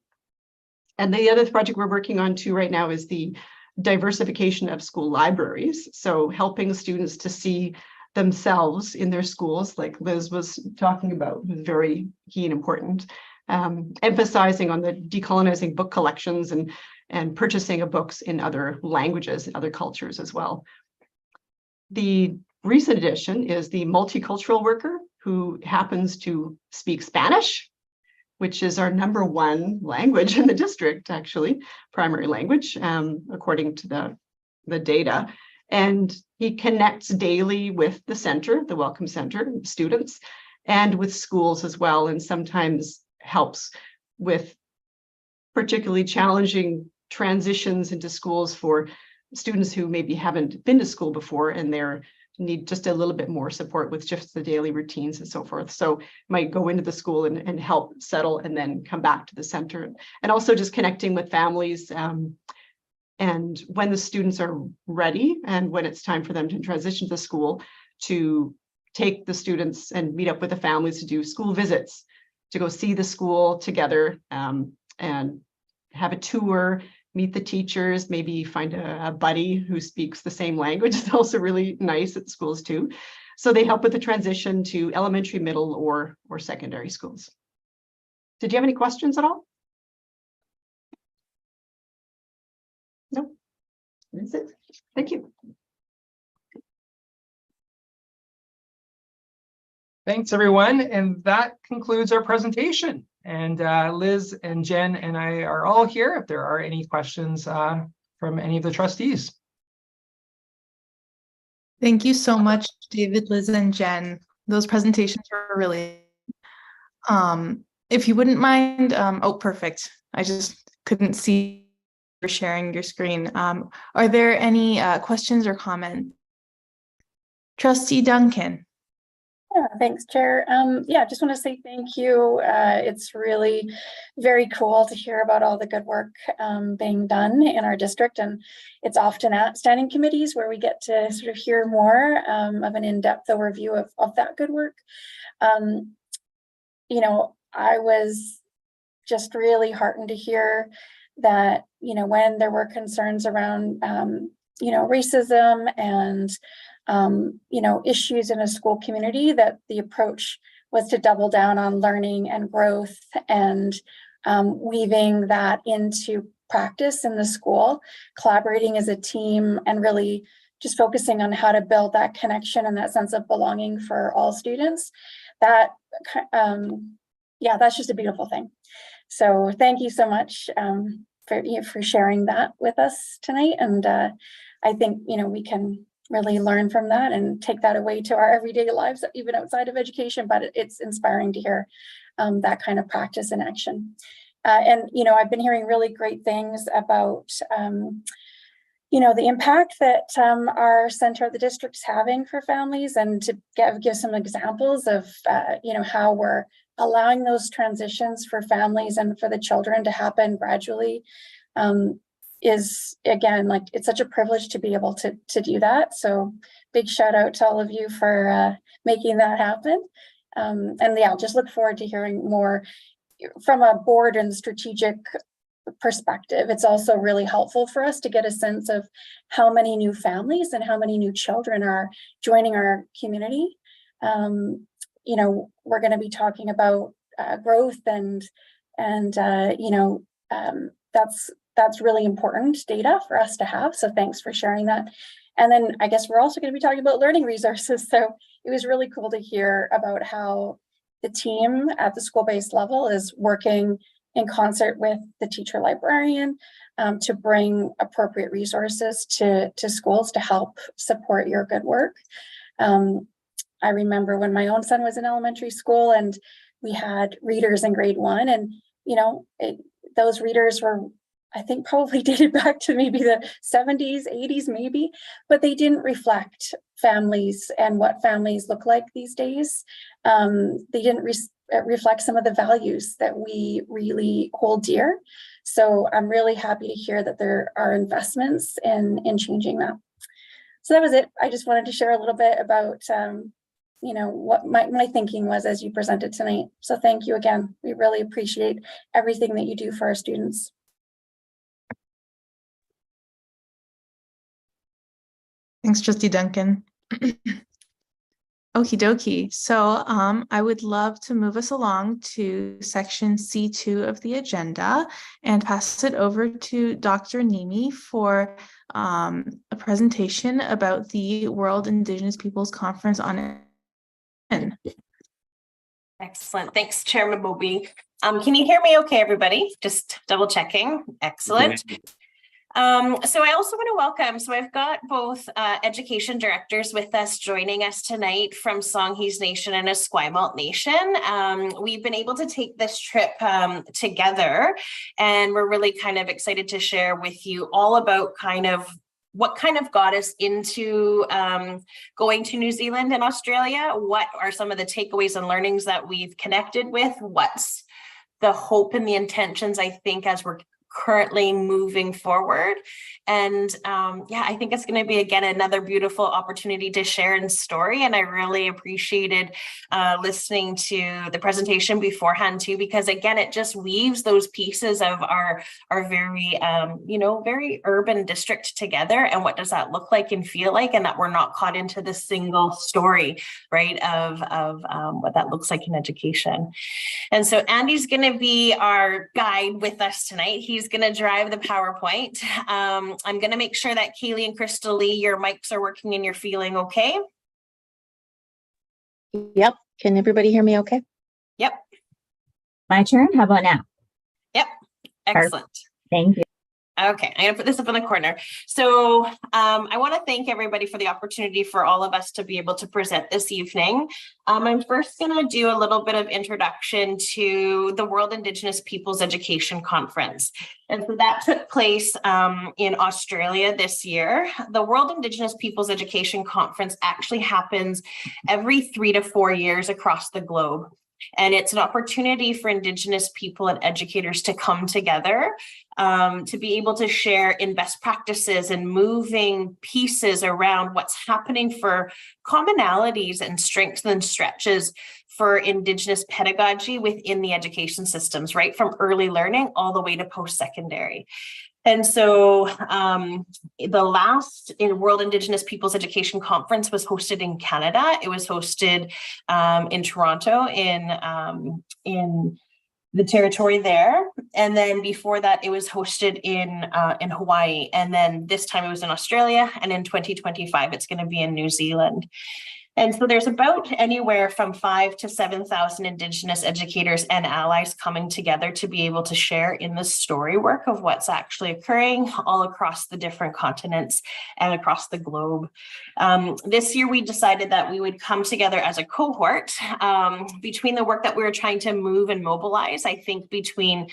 And the other project we're working on too right now is the diversification of school libraries. So helping students to see themselves in their schools, like Liz was talking about, was very key and important. Emphasizing on the decolonizing book collections and purchasing of books in other languages and other cultures as well. The recent addition is the multicultural worker who happens to speak Spanish, which is our #1 language in the district, actually, primary language, according to the data. And he connects daily with the center, the Welcome Center, students, and with schools as well, and sometimes helps with particularly challenging transitions into schools for students who maybe haven't been to school before and they need just a little bit more support with just the daily routines and so forth. So might go into the school and help settle and then come back to the center. And also just connecting with families and when the students are ready and when it's time for them to transition to school, to take the students and meet up with the families to do school visits, to go see the school together and have a tour, meet the teachers, maybe find a buddy who speaks the same language. It's also really nice at schools too. So they help with the transition to elementary, middle, or secondary schools. Did you have any questions at all? No, that's it. Thank you. Thanks, everyone. And that concludes our presentation. And Liz and Jen and I are all here if there are any questions from any of the trustees. Thank you so much, David, Liz, and Jen. Those presentations were really, if you wouldn't mind, oh, perfect. I just couldn't see you sharing your screen. Are there any questions or comments? Trustee Duncan. Yeah, thanks, Chair. Yeah, just want to say thank you. It's really very cool to hear about all the good work being done in our district. And it's often at standing committees where we get to sort of hear more of an in-depth overview of that good work. You know, I was just really heartened to hear that, you know, when there were concerns around, you know, racism and you know, issues in a school community, that the approach was to double down on learning and growth and weaving that into practice in the school, collaborating as a team and really just focusing on how to build that connection and that sense of belonging for all students. That, yeah, that's just a beautiful thing. So thank you so much for sharing that with us tonight. And I think, you know, we can really learn from that and take that away to our everyday lives, even outside of education, but it's inspiring to hear that kind of practice in action. And, you know, I've been hearing really great things about the impact that our center of the district's having for families, and to give some examples of, how we're allowing those transitions for families and for the children to happen gradually, is, again, like, it's such a privilege to be able to do that. So big shout out to all of you for making that happen. And yeah, I'll just look forward to hearing more from a board and strategic perspective. It's also really helpful for us to get a sense of how many new families and how many new children are joining our community. We're going to be talking about growth and that's really important data for us to have. So thanks for sharing that. And then I guess we're also going to be talking about learning resources. So it was really cool to hear about how the team at the school-based level is working in concert with the teacher librarian to bring appropriate resources to schools to help support your good work. I remember when my own son was in elementary school and we had readers in grade 1, and those readers were, I think, probably dated back to maybe the 70s, 80s, maybe, but they didn't reflect families and what families look like these days. They didn't reflect some of the values that we really hold dear. So I'm really happy to hear that there are investments in changing that. So that was it. I just wanted to share a little bit about what my thinking was as you presented tonight. So thank you again. We really appreciate everything that you do for our students. Thanks, Trustee Duncan. Okie dokie. So I would love to move us along to section C2 of the agenda and pass it over to Dr. Nimi for a presentation about the World Indigenous Peoples Conference on it. Excellent. Thanks, Chairman Bobby. Can you hear me okay, everybody? Just double checking. Excellent. So I also want to welcome, so I've got both education directors with us joining us tonight from Songhees Nation and Esquimalt Nation. We've been able to take this trip together, and we're really kind of excited to share with you all about what kind of got us into going to New Zealand and Australia. What are some of the takeaways and learnings that we've connected with? What's the hope and the intentions, I think, as we're currently moving forward. And I think it's going to be, again, another beautiful opportunity to share in story. And I really appreciated listening to the presentation beforehand too, because again, it just weaves those pieces of our very, very urban district together. And what does that look like and feel like? And that we're not caught into this single story, right, of what that looks like in education. And so Andy's going to be our guide with us tonight. He's going to drive the PowerPoint. I'm going to make sure that Kaylee and Crystal Lee, your mics are working and you're feeling okay. Yep. Can everybody hear me okay? Yep. My turn. How about now? Yep. Excellent. Perfect. Thank you. Okay, I'm going to put this up in the corner. So I want to thank everybody for the opportunity for all of us to be able to present this evening. I'm first going to do a little bit of introduction to the World Indigenous Peoples Education Conference. And so that took place in Australia this year. The World Indigenous Peoples Education Conference actually happens every 3 to 4 years across the globe. And it's an opportunity for Indigenous people and educators to come together to be able to share in best practices and moving pieces around what's happening for commonalities and strengths and stretches for Indigenous pedagogy within the education systems, right from early learning all the way to post-secondary. And so the last World Indigenous Peoples Education Conference was hosted in Canada. It was hosted in Toronto in the territory there. And then before that, it was hosted in Hawaii. And then this time it was in Australia. And in 2025, it's going to be in New Zealand. And so there's about anywhere from 5,000 to 7,000 Indigenous educators and allies coming together to be able to share in the story work of what's actually occurring all across the different continents and across the globe. This year, we decided that we would come together as a cohort between the work that we were trying to move and mobilize. I think between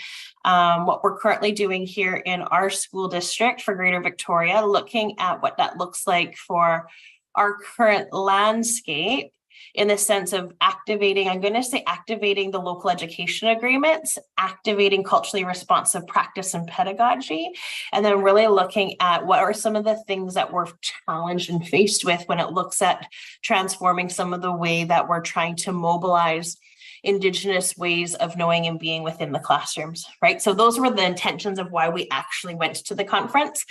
what we're currently doing here in our school district for Greater Victoria, looking at what that looks like for our current landscape in the sense of activating, I'm going to say activating the local education agreements, activating culturally responsive practice and pedagogy, and then really looking at what are some of the things that we're challenged and faced with when it looks at transforming some of the way that we're trying to mobilize Indigenous ways of knowing and being within the classrooms, right? So those were the intentions of why we actually went to the conference.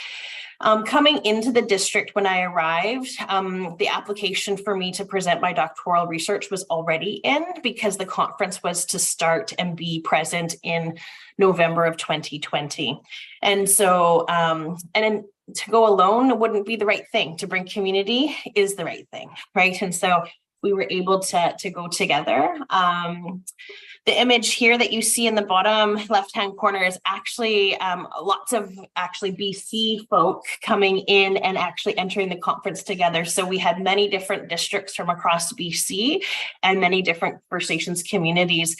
Coming into the district when I arrived, the application for me to present my doctoral research was already in because the conference was to start and be present in November of 2020. And so, to go alone wouldn't be the right thing. To bring community is the right thing, right? And so we were able to go together. The image here that you see in the bottom left-hand corner is actually lots of BC folk coming in and actually entering the conference together. So we had many different districts from across BC and many different First Nations communities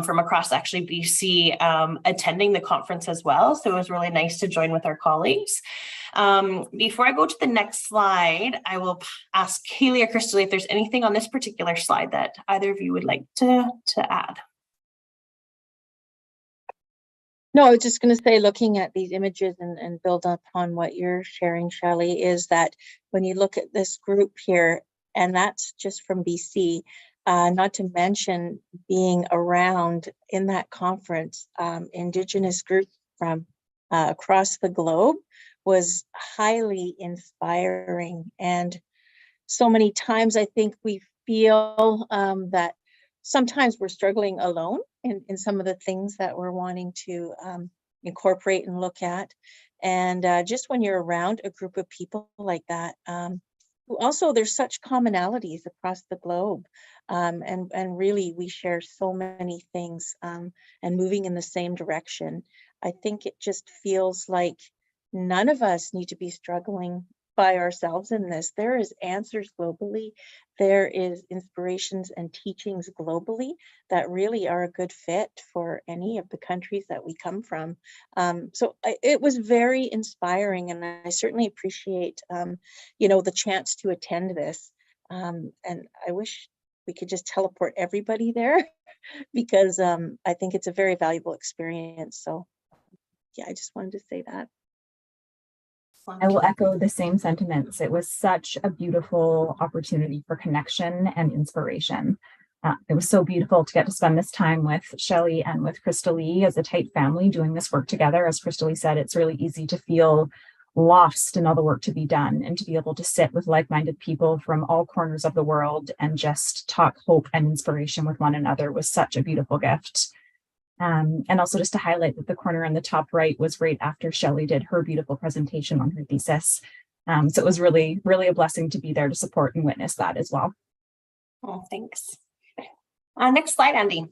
from across actually BC attending the conference as well. So it was really nice to join with our colleagues. Before I go to the next slide, I will ask Kaylee or Crystal if there's anything on this particular slide that either of you would like to add. No, I was just going to say, looking at these images and build upon what you're sharing, Shelley, is that when you look at this group here, and that's just from BC, not to mention being around in that conference, Indigenous groups from across the globe was highly inspiring. And so many times I think we feel that sometimes we're struggling alone in some of the things that we're wanting to incorporate and look at. And just when you're around a group of people like that, who also there's such commonalities across the globe. And really we share so many things and moving in the same direction. I think it just feels like none of us need to be struggling by ourselves in this. There is answers globally. There is inspirations and teachings globally that really are a good fit for any of the countries that we come from. So it was very inspiring, and I certainly appreciate, the chance to attend this. And I wish we could just teleport everybody there because I think it's a very valuable experience. So yeah, I just wanted to say that. I will echo the same sentiments. It was such a beautiful opportunity for connection and inspiration. It was so beautiful to get to spend this time with Shelley and with Crystal Lee as a tight family doing this work together. As Crystal Lee said, it's really easy to feel lost in all the work to be done, and to be able to sit with like-minded people from all corners of the world and just talk hope and inspiration with one another was such a beautiful gift. And also just to highlight that the corner on the top right was right after Shelley did her beautiful presentation on her thesis. So it was really, really a blessing to be there to support and witness that as well. Oh, thanks. Next slide, Andy.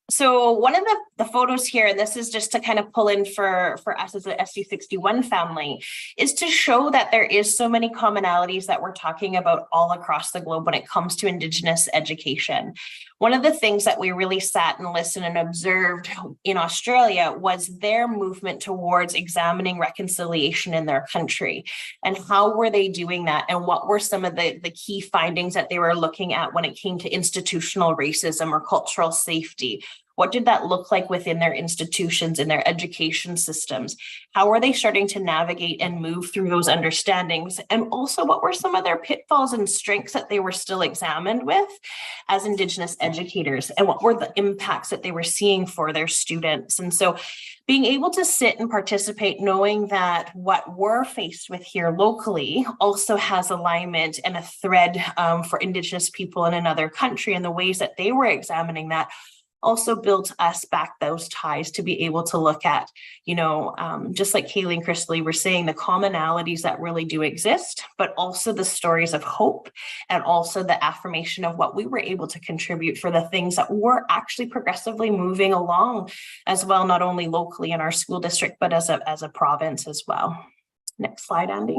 So one of the photos here, and this is just to kind of pull in for us as the SD61 family, is to show that there is so many commonalities that we're talking about all across the globe when it comes to Indigenous education. One of the things that we really sat and listened and observed in Australia was their movement towards examining reconciliation in their country. And how were they doing that? And what were some of the key findings that they were looking at when it came to institutional racism or cultural safety? What did that look like within their institutions, in their education systems? How are they starting to navigate and move through those understandings? And also, what were some of their pitfalls and strengths that they were still examined with as Indigenous educators? And what were the impacts that they were seeing for their students? And so being able to sit and participate, knowing that what we're faced with here locally also has alignment and a thread for Indigenous people in another country, and the ways that they were examining that also built us back those ties to be able to look at, just like Kaylee and Crystal were saying, the commonalities that really do exist, but also the stories of hope and also the affirmation of what we were able to contribute for the things that were actually progressively moving along as well, not only locally in our school district, but as a province as well. Next slide, Andy.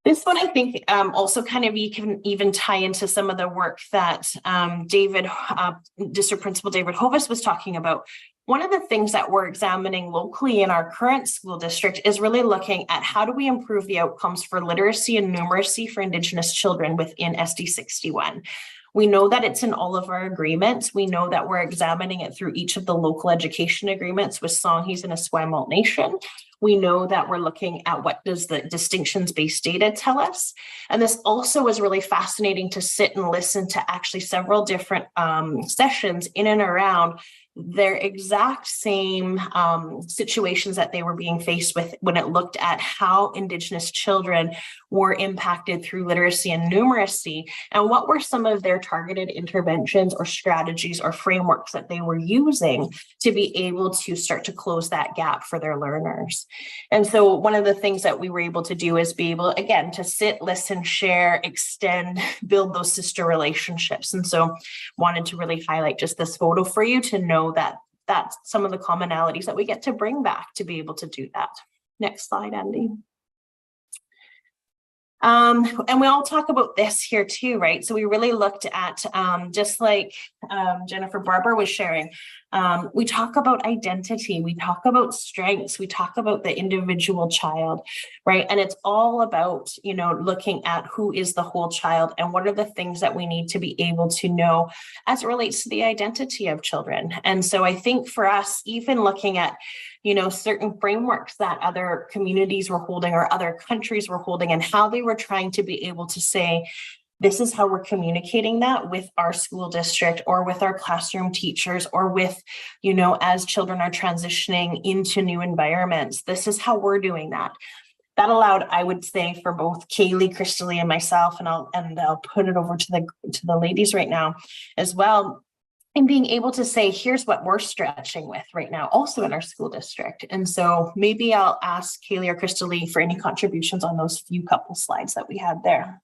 This one, I think, also kind of you can even tie into some of the work that District Principal David Hovis was talking about. One of the things that we're examining locally in our current school district is really looking at how do we improve the outcomes for literacy and numeracy for Indigenous children within SD61. We know that it's in all of our agreements. We know that we're examining it through each of the local education agreements with Songhees and Esquimalt Nation. We know that we're looking at what does the distinctions-based data tell us. And this also is really fascinating to sit and listen to actually several different sessions in and around their exact same situations that they were being faced with when it looked at how Indigenous children were impacted through literacy and numeracy, and what were some of their targeted interventions or strategies or frameworks that they were using to be able to start to close that gap for their learners. And so one of the things that we were able to do is be able, again, to sit, listen, share, extend, build those sister relationships. And so wanted to really highlight just this photo for you to know that that's some of the commonalities that we get to bring back to be able to do that. Next slide, Andy. And we all talk about this here too, right? So we really looked at, just like Jennifer Barber was sharing, we talk about identity, we talk about strengths, we talk about the individual child, right? And it's all about, looking at who is the whole child and what are the things that we need to be able to know as it relates to the identity of children. And so I think for us, even looking at, certain frameworks that other communities were holding or other countries were holding and how they were trying to be able to say, this is how we're communicating that with our school district or with our classroom teachers or with, as children are transitioning into new environments, this is how we're doing that. That allowed, I would say, for both Kaylee, Crystal, and myself, and I'll put it over to the ladies right now as well, and being able to say, here's what we're stretching with right now, also in our school district. And so maybe I'll ask Kaylee or Crystal for any contributions on those few couple slides that we had there.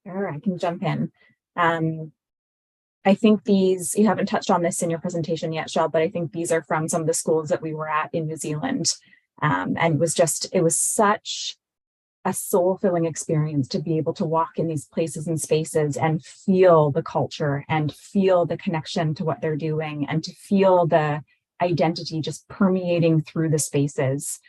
Sure, I can jump in. I think these, you haven't touched on this in your presentation yet, Shel, but I think these are from some of the schools that we were at in New Zealand. And it was such a soul-filling experience to be able to walk in these places and spaces and feel the culture and feel the connection to what they're doing and to feel the identity just permeating through the spaces.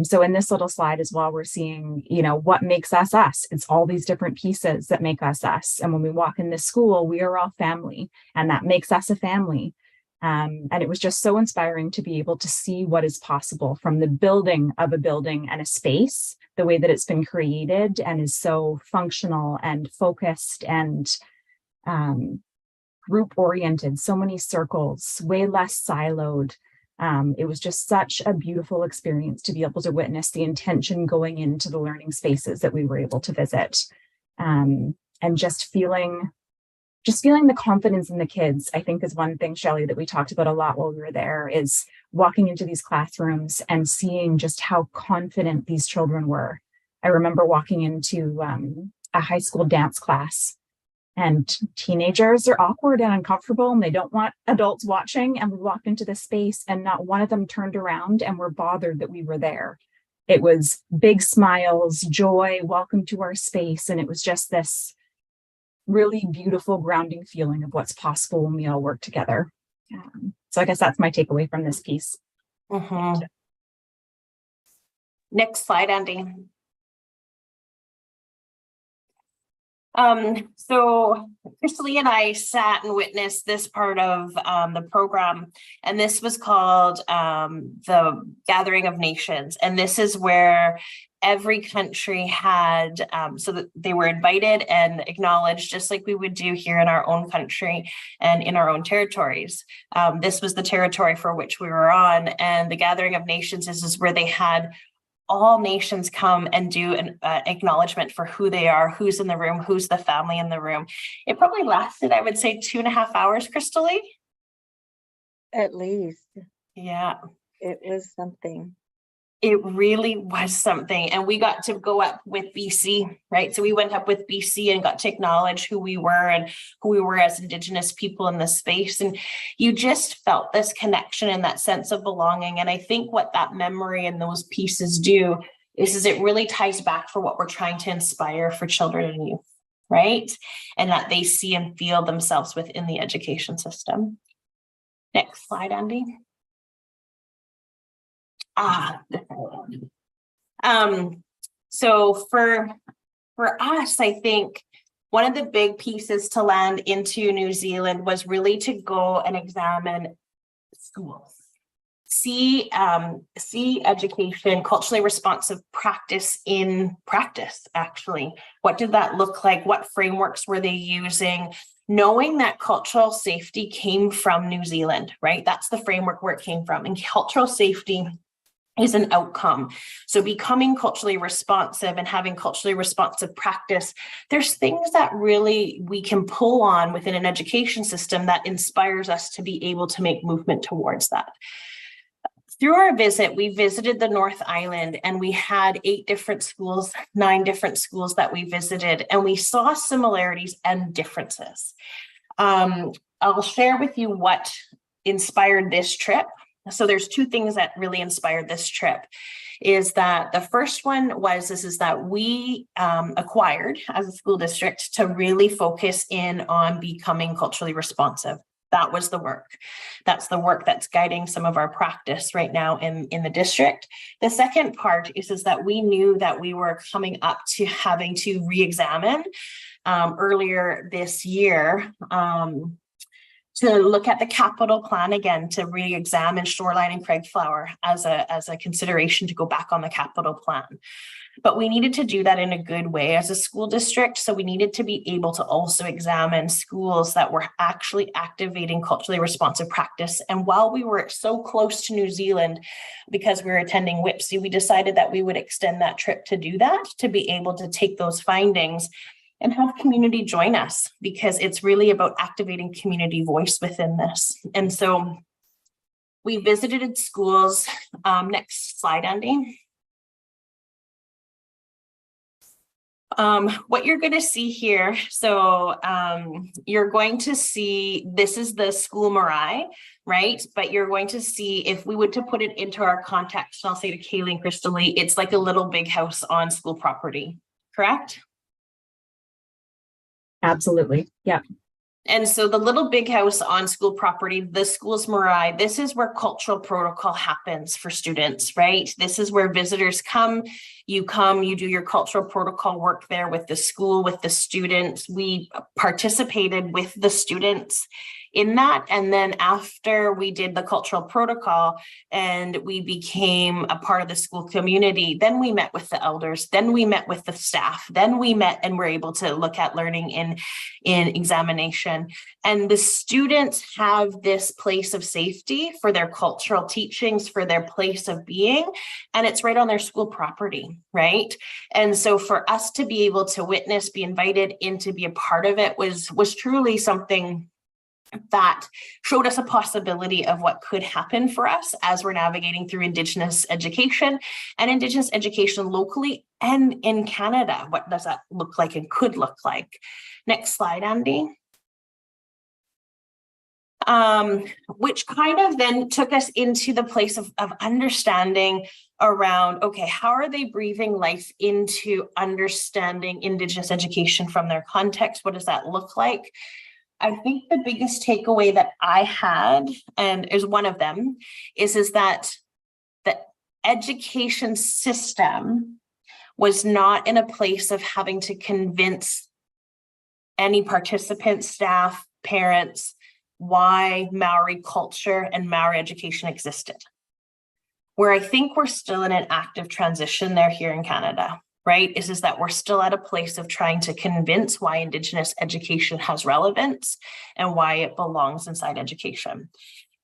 So in this little slide as well, we're seeing, what makes us us. It's all these different pieces that make us us. And when we walk in this school, we are all family, and that makes us a family. And it was just so inspiring to be able to see what is possible from the building of a building and a space, the way that it's been created and is so functional and focused and group oriented, so many circles, way less siloed. It was just such a beautiful experience to be able to witness the intention going into the learning spaces that we were able to visit, and just feeling the confidence in the kids. I think is one thing, Shelley, that we talked about a lot while we were there, is walking into these classrooms and seeing just how confident these children were. I remember walking into a high school dance class, and teenagers are awkward and uncomfortable and they don't want adults watching. And we walked into the space and not one of them turned around and were bothered that we were there. It was big smiles, joy, welcome to our space. And it was just this really beautiful grounding feeling of what's possible when we all work together. So I guess that's my takeaway from this piece. Mm-hmm. Next slide, Andy. So Crystal and I sat and witnessed this part of the program, and this was called the Gathering of Nations. And this is where every country had, so that they were invited and acknowledged, just like we would do here in our own country and in our own territories. This was the territory for which we were on, and the Gathering of Nations is where they had all nations come and do an acknowledgement for who they are, who's in the room, who's the family in the room. It probably lasted, I would say, 2.5 hours, Crystal. At least. Yeah. It was something. It really was something. And we got to go up with BC, right? So we went up with BC and got to acknowledge who we were and who we were as Indigenous people in this space. And you just felt this connection and that sense of belonging. And I think what that memory and those pieces do is it really ties back for what we're trying to inspire for children and youth, right? And that they see and feel themselves within the education system. Next slide, Andy. So for us, I think one of the big pieces to land into New Zealand was really to go and examine schools, see education, culturally responsive practice in practice, actually. What did that look like? What frameworks were they using? Knowing that cultural safety came from New Zealand, right? That's the framework where it came from. And cultural safety is an outcome. So becoming culturally responsive and having culturally responsive practice, there's things that really we can pull on within an education system that inspires us to be able to make movement towards that. Through our visit, we visited the North Island and we had 8 different schools, 9 different schools that we visited, and we saw similarities and differences. I'll share with you what inspired this trip. So there's 2 things that really inspired this trip. Is that the first one was is that we acquired as a school district to really focus in on becoming culturally responsive. That was the work. That's the work that's guiding some of our practice right now in the district. The second part is that we knew that we were coming up to having to re-examine earlier this year to look at the capital plan again, to re-examine Shoreline and Craigflower as a consideration to go back on the capital plan. But we needed to do that in a good way as a school district. So we needed to be able to also examine schools that were actually activating culturally responsive practice. And while we were so close to New Zealand, because we were attending WIPSI, we decided that we would extend that trip to do that, to be able to take those findings and have community join us, because it's really about activating community voice within this. And so we visited schools. Next slide, Andy. What you're going to see here, so you're going to see, this is the school Marai, right? But you're going to see, if we were to put it into our context, I'll say to Kaylee and Crystal Lee, it's like a little big house on school property, correct? Absolutely. Yeah. And so the little big house on school property, the school's Marai, this is where cultural protocol happens for students, right? This is where visitors come, you do your cultural protocol work there with the school, with the students. We participated with the students in that. And then after we did the cultural protocol and we became a part of the school community, then we met with the elders, then we met with the staff, then we met and were able to look at learning in examination. And the students have this place of safety for their cultural teachings, for their place of being, and it's right on their school property, right? And so for us to be able to witness, be invited in to be a part of it was truly something that showed us a possibility of what could happen for us as we're navigating through Indigenous education and Indigenous education locally and in Canada. What does that look like and could look like? Next slide, Andy. Which kind of then took us into the place of understanding around, okay, how are they breathing life into understanding Indigenous education from their context? What does that look like? I think the biggest takeaway that I had, and is one of them, is that the education system was not in a place of having to convince any participants, staff, parents, why Maori culture and Maori education existed. Where I think we're still in an active transition there here in Canada. Right, is that we're still at a place of trying to convince why Indigenous education has relevance and why it belongs inside education.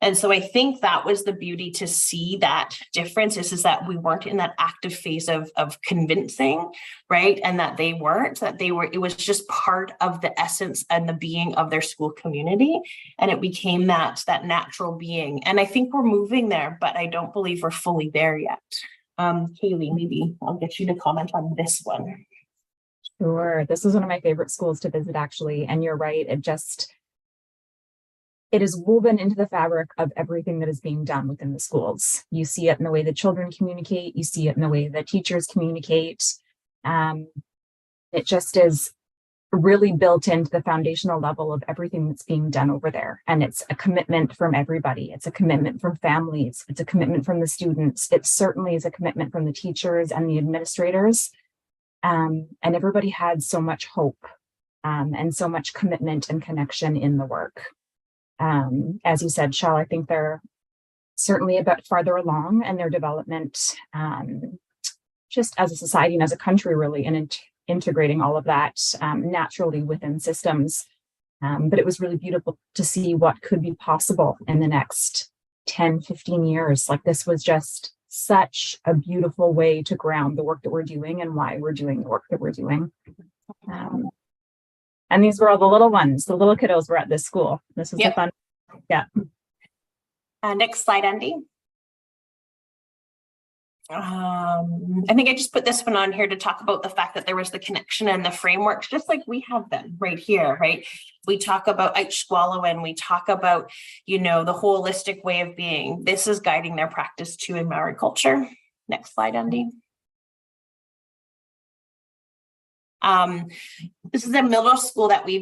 And so I think that was the beauty to see that difference is that we weren't in that active phase of convincing, right? And that they weren't, it was just part of the essence and the being of their school community. And it became that natural being. And I think we're moving there, but I don't believe we're fully there yet. Kaylee, maybe I'll get you to comment on this one. Sure. This is one of my favorite schools to visit, actually. And you're right. It is woven into the fabric of everything that is being done within the schools. You see it in the way the children communicate. You see it in the way the teachers communicate. It just is really built into the foundational level of everything that's being done over there. And it's a commitment from everybody. It's a commitment from families. It's a commitment from the students. It certainly is a commitment from the teachers and the administrators. And everybody had so much hope and so much commitment and connection in the work. As you said, Shell, I think they're certainly a bit farther along in their development, just as a society and as a country, really, and integrating all of that naturally within systems. But it was really beautiful to see what could be possible in the next 10, 15 years. Like, this was just such a beautiful way to ground the work that we're doing and why we're doing the work that we're doing. And these were all the little ones. The little kiddos were at this school. This was the fun. Yeah. Next slide, Andy. I think I just put this one on here to talk about the fact that there was the connection and the frameworks, just like we have them right here, right? We talk about Aichsqualawan, we talk about, the holistic way of being. This is guiding their practice too in Maori culture. Next slide, Andy. This is a middle school that we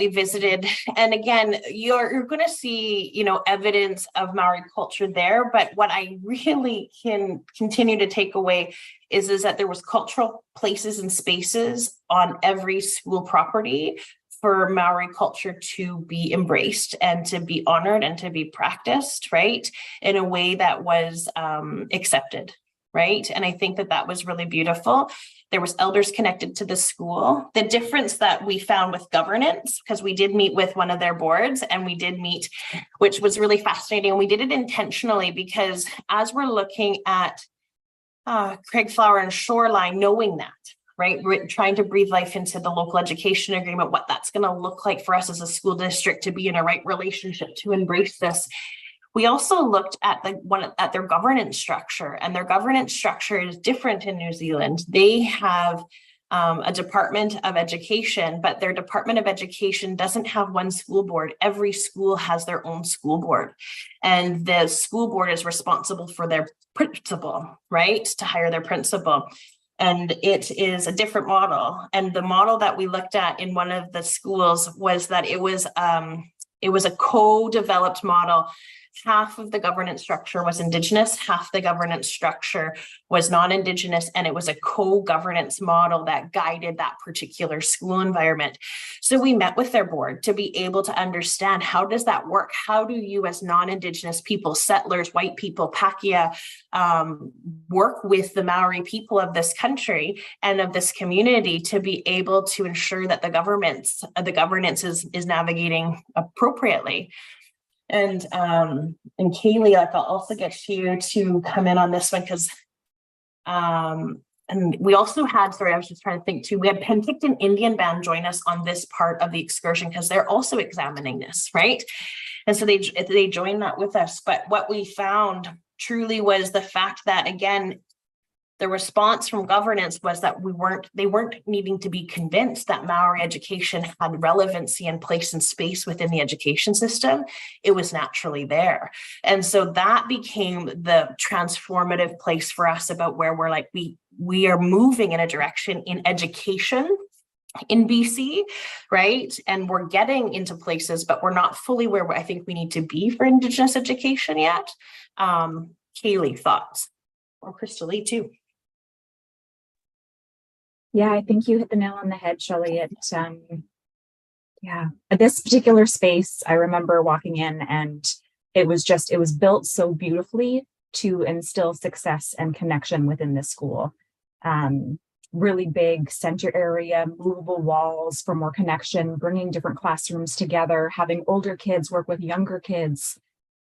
visited, and again, you're going to see evidence of Maori culture there. But what I really can continue to take away is that there was cultural places and spaces on every school property for Maori culture to be embraced and to be honored and to be practiced, right, in a way that was accepted, right? And I think that was really beautiful. There was elders connected to the school. The difference that we found with governance, because we did meet with one of their boards and we did meet, which was really fascinating. And we did it intentionally because as we're looking at Craigflower and Shoreline, knowing that, right, we're trying to breathe life into the local education agreement, what that's going to look like for us as a school district to be in a right relationship to embrace this. We also looked at their governance structure, and their governance structure is different in New Zealand. They have a Department of Education, but their Department of Education doesn't have one school board. Every school has their own school board, and the school board is responsible for their principal, right, to hire their principal. And it is a different model. And the model that we looked at in one of the schools was that it was a co-developed model. Half of the governance structure was Indigenous, half the governance structure was non-Indigenous, and it was a co-governance model that guided that particular school environment. So we met with their board to be able to understand, how does that work? How do you as non-Indigenous people, settlers, white people, Pakeha, work with the Maori people of this country and of this community to be able to ensure that the governance is navigating appropriately? And Kaylee, I'll also get you to come in on this one because, and we also had, sorry, I was just trying to think too, we had Penticton Indian Band join us on this part of the excursion because they're also examining this, right? And so they joined that with us. But what we found truly was the fact that, again, the response from governance was that they weren't needing to be convinced that Maori education had relevancy and place and space within the education system. It was naturally there. And so that became the transformative place for us about where we're like, we are moving in a direction in education in BC, right? And we're getting into places, but we're not fully where I think we need to be for Indigenous education yet. Kaylee, thoughts? Or Crystal Lee too. Yeah, I think you hit the nail on the head, Shelley. At this particular space, I remember walking in and it was built so beautifully to instill success and connection within this school. Really big center area, movable walls for more connection, bringing different classrooms together, having older kids work with younger kids.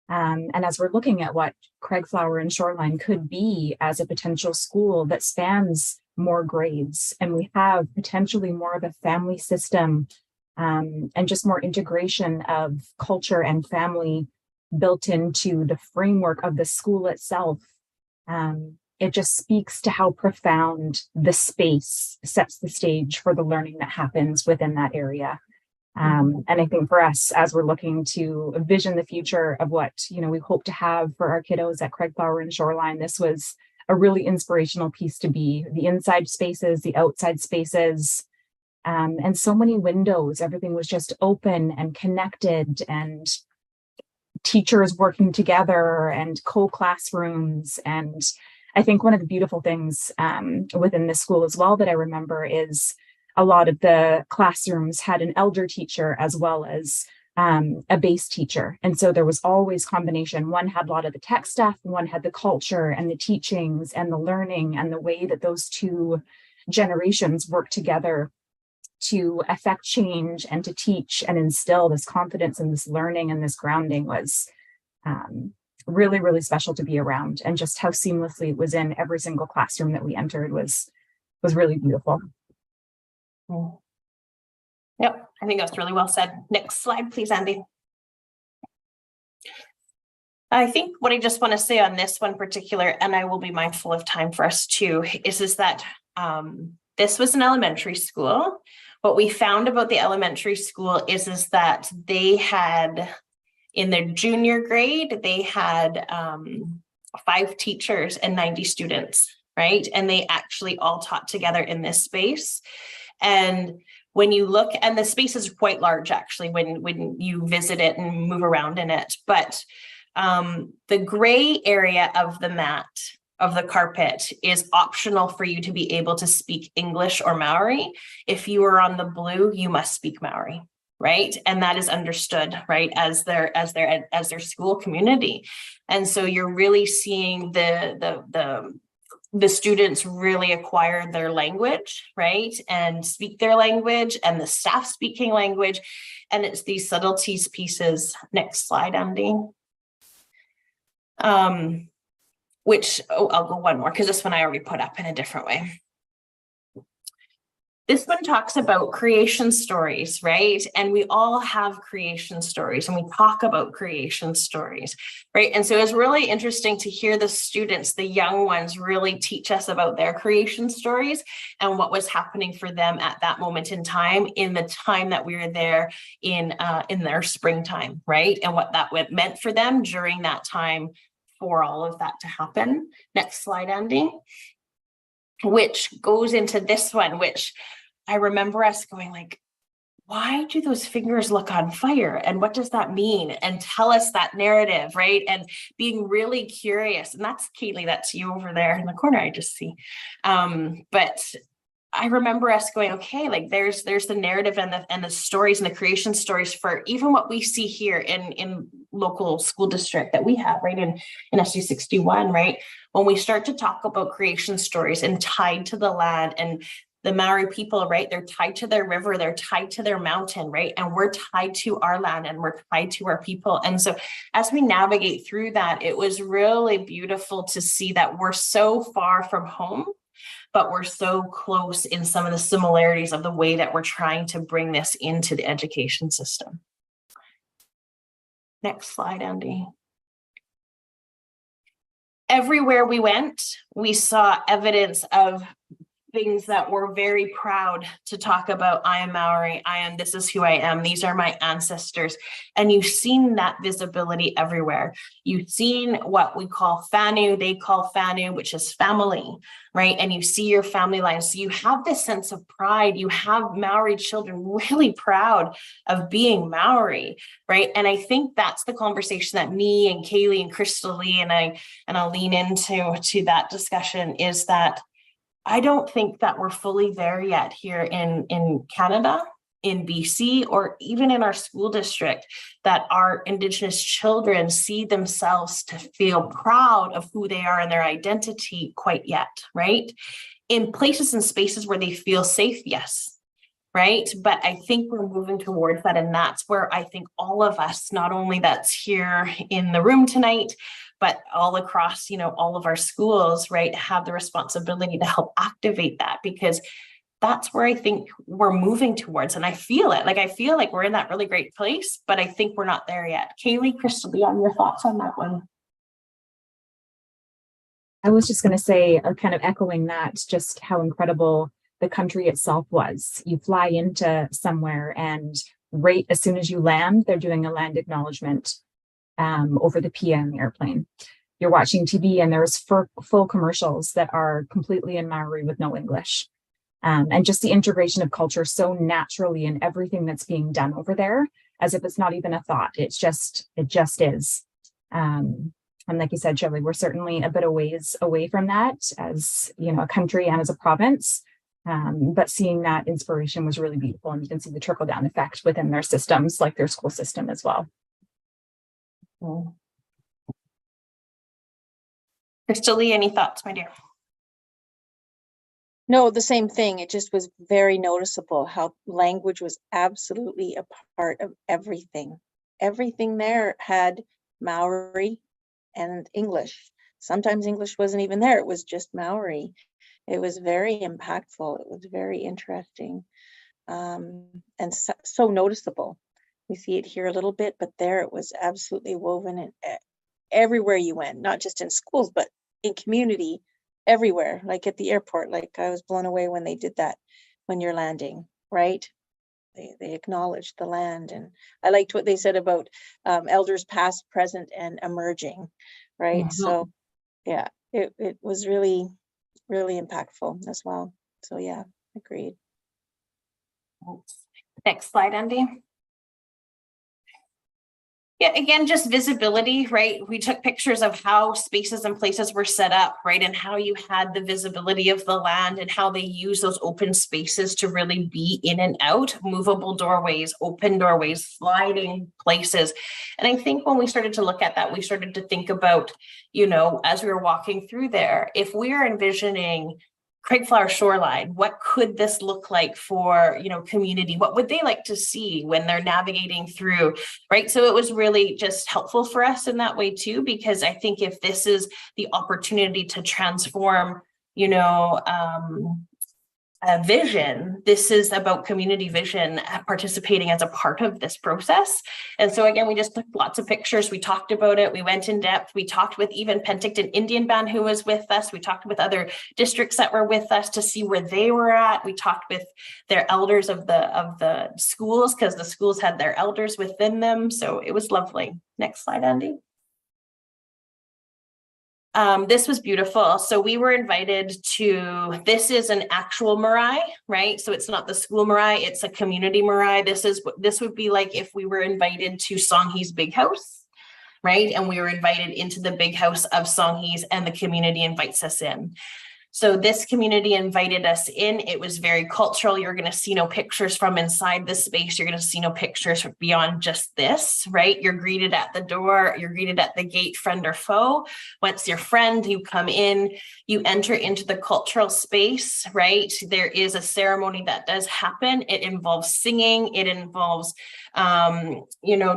And as we're looking at what Craigflower and Shoreline could be as a potential school that spans more grades, and we have potentially more of a family system and just more integration of culture and family built into the framework of the school itself, it just speaks to how profound the space sets the stage for the learning that happens within that area. And I think for us, as we're looking to envision the future of what, we hope to have for our kiddos at Craigflower and Shoreline, this was a really inspirational piece to be. The inside spaces, the outside spaces, and so many windows. Everything was just open and connected, and teachers working together and co-classrooms. And I think one of the beautiful things within this school as well that I remember is a lot of the classrooms had an elder teacher as well as a base teacher. And so there was always combination. One had a lot of the tech stuff, one had the culture and the teachings and the learning, and the way that those two generations work together to affect change and to teach and instill this confidence and this learning and this grounding was really, really special to be around. And just how seamlessly it was in every single classroom that we entered was really beautiful. Yep, I think that's really well said. Next slide, please, Andy. I think what I just want to say on this one particular, and I will be mindful of time for us too, is that this was an elementary school. What we found about the elementary school is that they had, in their junior grade, they had 5 teachers and 90 students, right? And they actually all taught together in this space. And when you look, and the space is quite large actually when you visit it and move around in it, but the gray area of the mat, of the carpet, is optional for you to be able to speak English or Maori. If you are on the blue, you must speak Maori, right? And that is understood, right, as their school community. And so you're really seeing the students really acquire their language, right, and speak their language, and the staff speaking language. And it's these subtleties pieces. Next slide, Andy. I'll go one more because this one I already put up in a different way. This one talks about creation stories, right? And we all have creation stories, and we talk about creation stories, right? And so it's really interesting to hear the students, the young ones, really teach us about their creation stories and what was happening for them at that moment in time, in the time that we were there in their springtime, right? And what that meant for them during that time for all of that to happen. Next slide, Andy. Which goes into this one, which I remember us going like, why do those fingers look on fire? And what does that mean? And tell us that narrative, right? And being really curious. And that's Kaylee, that's you over there in the corner, I just see. But I remember us going, okay, like there's the narrative and the stories and the creation stories for even what we see here in local school district that we have, right, in SD61, right? When we start to talk about creation stories and tied to the land and the Maori people, right, they're tied to their river, they're tied to their mountain, right? And we're tied to our land and we're tied to our people. And so as we navigate through that, it was really beautiful to see that we're so far from home, but we're so close in some of the similarities of the way that we're trying to bring this into the education system. Next slide, Andy. Everywhere we went, we saw evidence of things that we're very proud to talk about. I am Maori, this is who I am, these are my ancestors. And you've seen that visibility everywhere. You've seen what we call whānau, they call whānau, which is family, right? And you see your family lines. So you have this sense of pride. You have Maori children really proud of being Maori, right? And I think that's the conversation that me and Kaylee and Crystal Lee and I'll lean into that discussion, is that I don't think that we're fully there yet here in Canada, in BC, or even in our school district, that our Indigenous children see themselves to feel proud of who they are and their identity quite yet, right? In places and spaces where they feel safe, yes. right? But I think we're moving towards that. And that's where I think all of us, not only that's here in the room tonight, but all across, all of our schools, right, have the responsibility to help activate that, because that's where I think we're moving towards. And I feel it. I feel like we're in that really great place, but I think we're not there yet. Kaylee, Crystal, beyond your thoughts on that one? I was just going to say, kind of echoing that, just how incredible the country itself was. You fly into somewhere and right as soon as you land, they're doing a land acknowledgement over the PA on the airplane. You're watching TV and there's full commercials that are completely in Maori with no English. And just the integration of culture so naturally in everything that's being done over there, as if it's not even a thought. It just is. And like you said, Shirley, we're certainly a bit of ways away from that as, a country and as a province. But seeing that inspiration was really beautiful, and you can see the trickle down effect within their systems, like their school system as well. Crystal Lee, any thoughts, my dear? No, the same thing. It just was very noticeable how language was absolutely a part of everything. Everything there had Maori and English. Sometimes English wasn't even there. It was just Maori. It was very impactful. It was very interesting, and so noticeable. We see it here a little bit, but there it was absolutely woven in everywhere you went, not just in schools, but in community, everywhere, like at the airport. Like I was blown away when they did that when you're landing, right? They acknowledged the land. And I liked what they said about elders past, present, and emerging, right? So yeah, it was really, really impactful as well. So yeah, agreed. Next slide, Andy. Yeah, again, just visibility, right? We took pictures of how spaces and places were set up, right? And how you had the visibility of the land and how they use those open spaces to really be in and out, movable doorways, open doorways, sliding places. And I think when we started to look at that, we started to think about, as we were walking through there, if we are envisioning Craigflower shoreline, what could this look like for, community? What would they like to see when they're navigating through, right? So it was really just helpful for us in that way too, because I think if this is the opportunity to transform, a vision, this is about community vision participating as a part of this process. And so again, we just took lots of pictures. We talked about it. We went in depth. We talked with even Penticton Indian Band who was with us. We talked with other districts that were with us to see where they were at. We talked with their elders of the schools, because the schools had their elders within them. So it was lovely. Next slide, Andy. This was beautiful. So we were invited to, this is an actual marae, right? So it's not the school marae, it's a community marae. This would be like if we were invited to Songhee's Big House, right? And we were invited into the big house of Songhee's and the community invites us in. So this community invited us in. It was very cultural. You're going to see no pictures from inside the space. You're going to see no pictures beyond just this, right? You're greeted at the door. You're greeted at the gate, friend or foe. Once you're friend, you come in, you enter into the cultural space, right? There is a ceremony that does happen. It involves singing. It involves,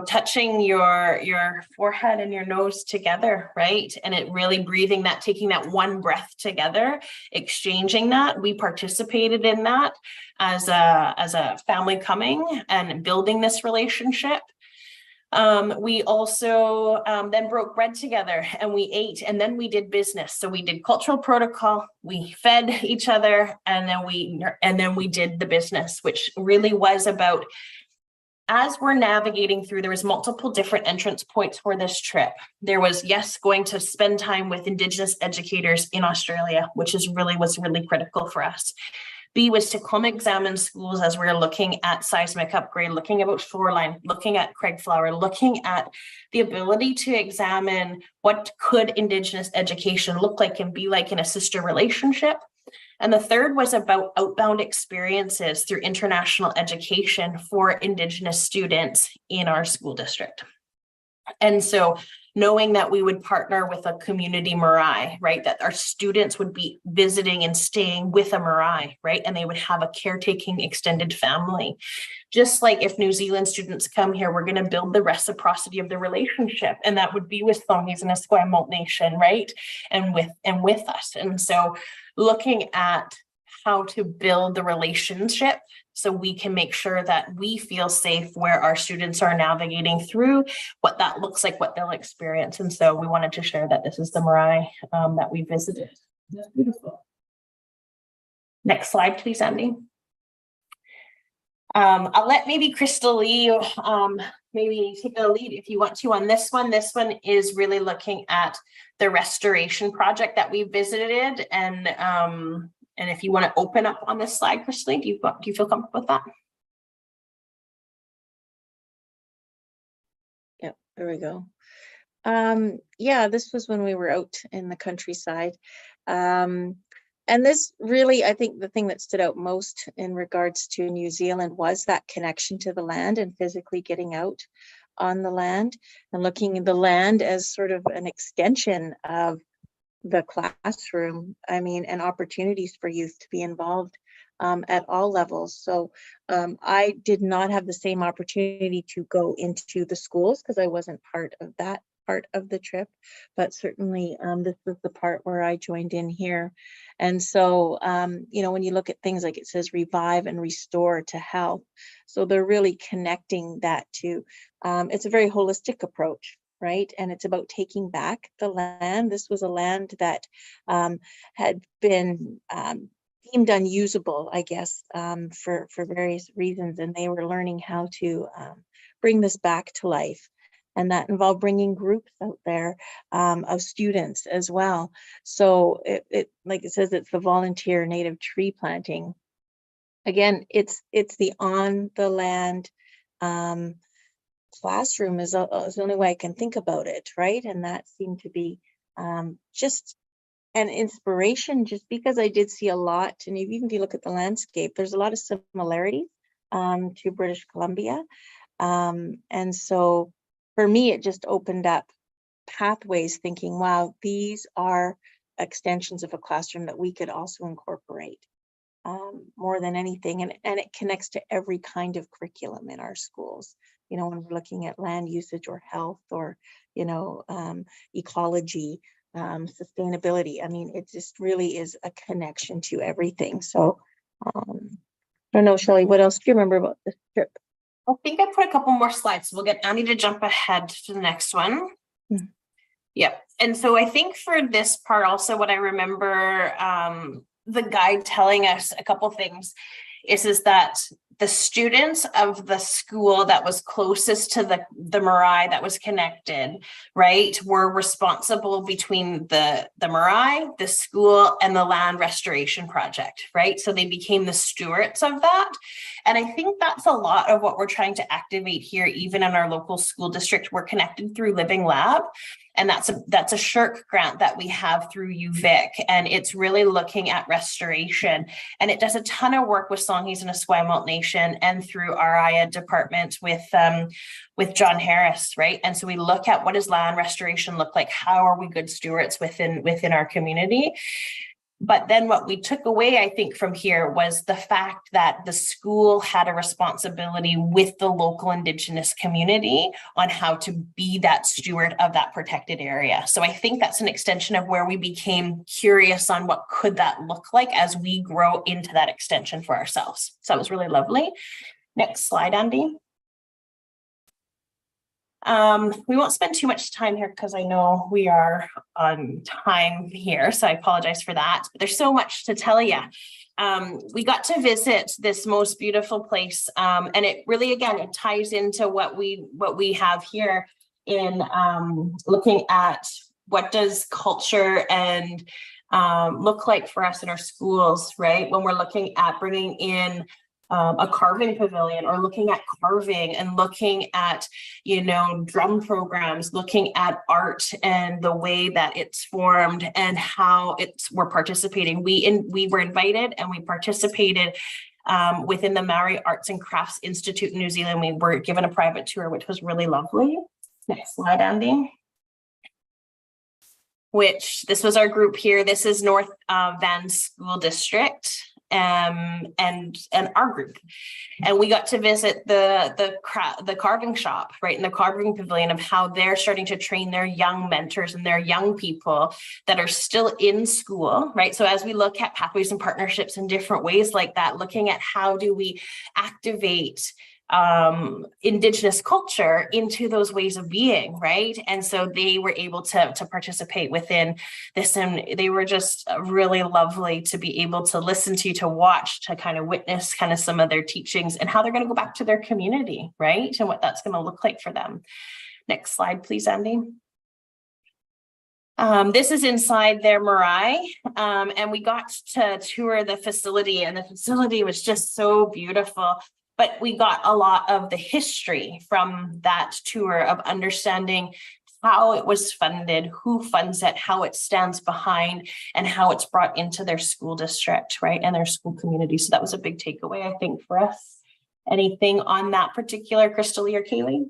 touching your forehead and your nose together, right? And it really breathing that, taking that one breath together, exchanging that. We participated in that as a family coming and building this relationship. We also then broke bread together and we ate, and then we did business. So we did cultural protocol, we fed each other, and then we did the business, which really was about, as we're navigating through, there was multiple different entrance points for this trip. There was, yes, going to spend time with Indigenous educators in Australia, which was really critical for us. B was to come examine schools as we're looking at seismic upgrade, looking about shoreline, looking at Craigflower, looking at the ability to examine what could Indigenous education look like and be like in a sister relationship. And the third was about outbound experiences through international education for Indigenous students in our school district. And so, knowing that we would partner with a community marae, right? That our students would be visiting and staying with a marae, right? And they would have a caretaking extended family. Just like if New Zealand students come here, we're going to build the reciprocity of the relationship, and that would be with Songhees and Esquimalt Nation, right? And with us. And so looking at how to build the relationship so we can make sure that we feel safe where our students are navigating through, what that looks like, what they'll experience. And so we wanted to share that this is the marae that we visited. That's beautiful. Next slide, please, Andy. I'll let maybe Crystal Lee maybe take the lead if you want to on this one. This one is really looking at the restoration project that we visited, and if you want to open up on this slide, Crystal Lee, do you feel comfortable with that? Yeah, there we go. Yeah, this was when we were out in the countryside. And this really, I think the thing that stood out most in regards to New Zealand was that connection to the land and physically getting out on the land and looking at the land as sort of an extension of the classroom. I mean, and opportunities for youth to be involved at all levels. So I did not have the same opportunity to go into the schools because I wasn't part of that part of the trip, but certainly this was the part where I joined in here. And so, you know, when you look at things like it says revive and restore to health, so they're really connecting that to, it's a very holistic approach, right? And it's about taking back the land. This was a land that had been deemed unusable, I guess, for various reasons, and they were learning how to bring this back to life. And that involved bringing groups out there of students as well. So it like it says, it's the volunteer native tree planting. Again, it's the on the land classroom is the only way I can think about it, right? And that seemed to be just an inspiration, just because I did see a lot. And even if you look at the landscape, there's a lot of similarities to British Columbia. And so for me, it just opened up pathways thinking, wow, these are extensions of a classroom that we could also incorporate more than anything. And it connects to every kind of curriculum in our schools. You know, when we're looking at land usage or health or, you know, ecology, sustainability. I mean, it just really is a connection to everything. So I don't know, Shelley, what else do you remember about this trip? I think I put a couple more slides. So we'll get Andy to jump ahead to the next one. Mm. Yep. And so I think for this part also, what I remember the guide telling us a couple things is that the students of the school that was closest to the marae that was connected, right, were responsible between the marae, the school, and the land restoration project, right? So they became the stewards of that. And I think that's a lot of what we're trying to activate here, even in our local school district. We're connected through Living Lab. And that's a SHIRK grant that we have through UVic, and it's really looking at restoration. And it does a ton of work with Songhees and Esquimalt Nation and through our IA department with John Harris, right? And so we look at what does land restoration look like? How are we good stewards within our community? But then what we took away, I think, from here was the fact that the school had a responsibility with the local Indigenous community on how to be that steward of that protected area. So I think that's an extension of where we became curious on what could that look like as we grow into that extension for ourselves. So that was really lovely. Next slide, Andy. We won't spend too much time here because I know we are on time here, so I apologize for that. But there's so much to tell you. We got to visit this most beautiful place, and it really, again, it ties into what we have here in looking at what does culture and look like for us in our schools, right? When we're looking at bringing in a carving pavilion, or looking at carving and looking at, you know, drum programs, looking at art and the way that it's formed and how we're participating. We were invited and we participated within the Maori Arts and Crafts Institute in New Zealand. We were given a private tour, which was really lovely. Next slide, Andy. which this was our group here. This is North Van School District and our group. And we got to visit the carving shop, right, in the carving pavilion, of how they're starting to train their young mentors and their young people that are still in school, right? So as we look at pathways and partnerships in different ways like that, looking at how do we activate Indigenous culture into those ways of being, right? And so they were able to participate within this, and they were just really lovely to be able to listen to watch, to kind of witness kind of some of their teachings and how they're going to go back to their community, right? And what that's going to look like for them. Next slide, please, Andy. This is inside their marae, and we got to tour the facility, and the facility was just so beautiful. But we got a lot of the history from that tour of understanding how it was funded, who funds it, how it stands behind, and how it's brought into their school district, right, and their school community. So that was a big takeaway, I think, for us. Anything on that particular, Crystal or Kaylee?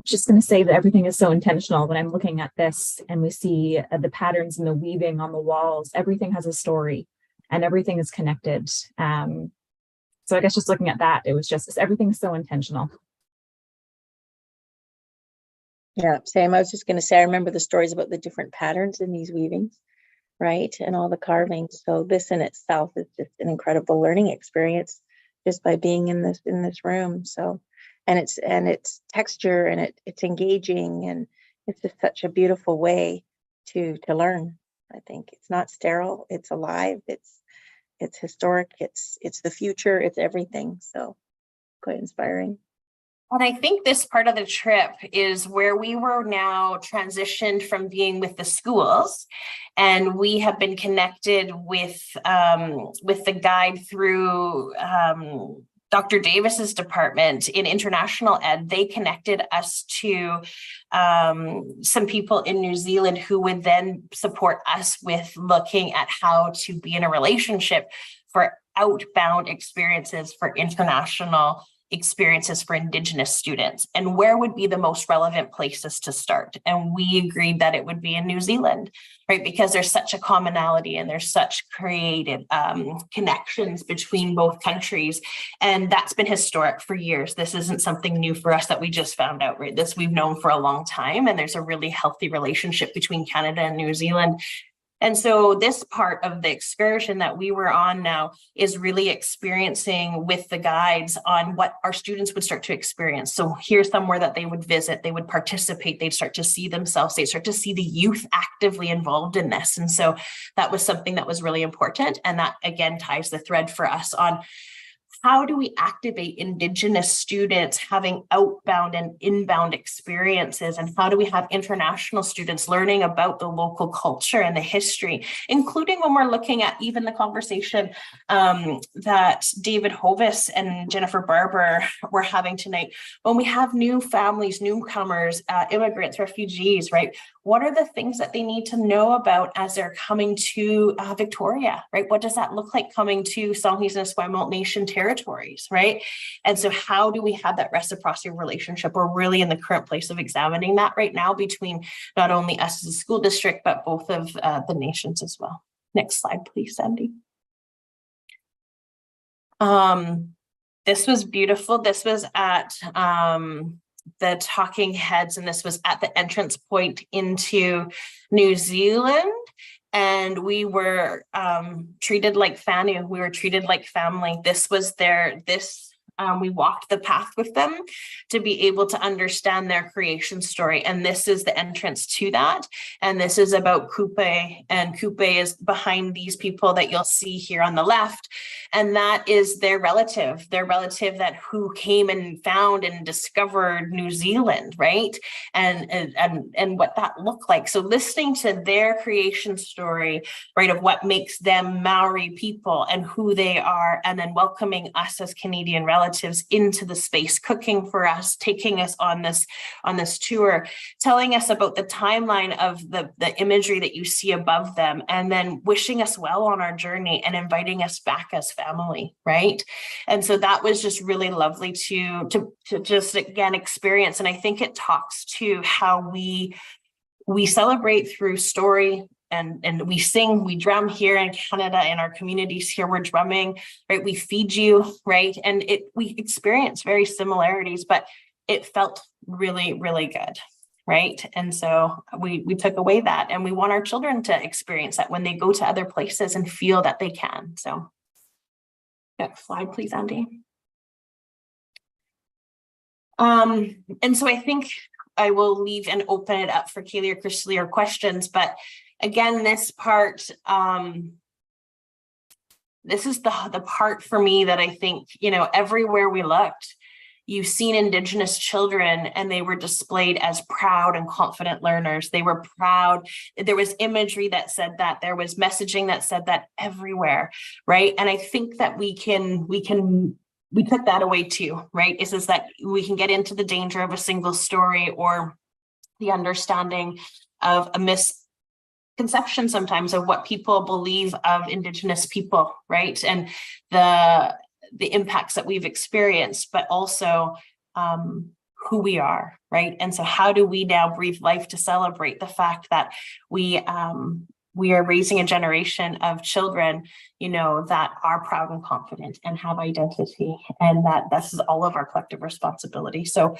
Just going to say that everything is so intentional. When I'm looking at this and we see the patterns and the weaving on the walls, everything has a story and everything is connected. So I guess just looking at that, it was just, everything's so intentional. Yeah, same. I was just going to say, I remember the stories about the different patterns in these weavings, right? And all the carvings. So this in itself is just an incredible learning experience just by being in this room. So, and it's texture, and it's engaging, and it's just such a beautiful way to learn. I think it's not sterile, it's alive, it's historic, it's the future, it's everything. So quite inspiring. And I think this part of the trip is where we were now transitioned from being with the schools, and we have been connected with the guide through Dr. Davis's department in international ed. They connected us to some people in New Zealand who would then support us with looking at how to be in a relationship for outbound experiences, for international experiences for Indigenous students, and where would be the most relevant places to start. And we agreed that it would be in New Zealand, right? Because there's such a commonality and there's such creative connections between both countries. And that's been historic for years. This isn't something new for us that we just found out, right? This we've known for a long time, and there's a really healthy relationship between Canada and New Zealand. And so this part of the excursion that we were on now is really experiencing with the guides on what our students would start to experience. So here's somewhere that they would visit, they would participate, they'd start to see themselves, they'd start to see the youth actively involved in this. And so that was something that was really important. And that again ties the thread for us on how do we activate Indigenous students having outbound and inbound experiences? And how do we have international students learning about the local culture and the history, including when we're looking at even the conversation that David Hovis and Jennifer Barber were having tonight. When we have new families, newcomers, immigrants, refugees, right? What are the things that they need to know about as they're coming to Victoria, right? What does that look like coming to Songhees and Esquimalt Nation territories, right? And so how do we have that reciprocity relationship? We're really in the current place of examining that right now between not only us as a school district, but both of the nations as well. Next slide, please, Sandy. This was beautiful. This was at the Talking Heads, and this was at the entrance point into New Zealand. And we were treated like Fanu. We were treated like family. This was we walked the path with them to be able to understand their creation story. And this is the entrance to that. And this is about Kupe. And Kupe is behind these people that you'll see here on the left. And that is their relative that who came and found and discovered New Zealand, right? And what that looked like. So listening to their creation story, right, of what makes them Maori people and who they are, and then welcoming us as Canadian relatives into the space, cooking for us, taking us on this tour, telling us about the timeline of the imagery that you see above them, and then wishing us well on our journey and inviting us back as family, right? And so that was just really lovely to just again experience. And I think it talks to how we we celebrate through story, and we sing, we drum here in Canada, in our communities here, we're drumming, right? We feed you, right? And we experience very similarities, but it felt really, really good, right? And so we took away that, and we want our children to experience that when they go to other places and feel that they can. So next slide, please, Andy. And so I think I will leave and open it up for Kaylee or Christy or questions, but again, this part, this is the part for me that I think, you know, everywhere we looked, you've seen Indigenous children and they were displayed as proud and confident learners. They were proud. There was imagery that said that. There was messaging that said that everywhere, right? And I think that we took that away too, right? Is that we can get into the danger of a single story or the understanding of a misconception sometimes of what people believe of Indigenous people, right? And the impacts that we've experienced, but also who we are, right? And so how do we now breathe life to celebrate the fact that we are raising a generation of children, you know, that are proud and confident and have identity, and that this is all of our collective responsibility. So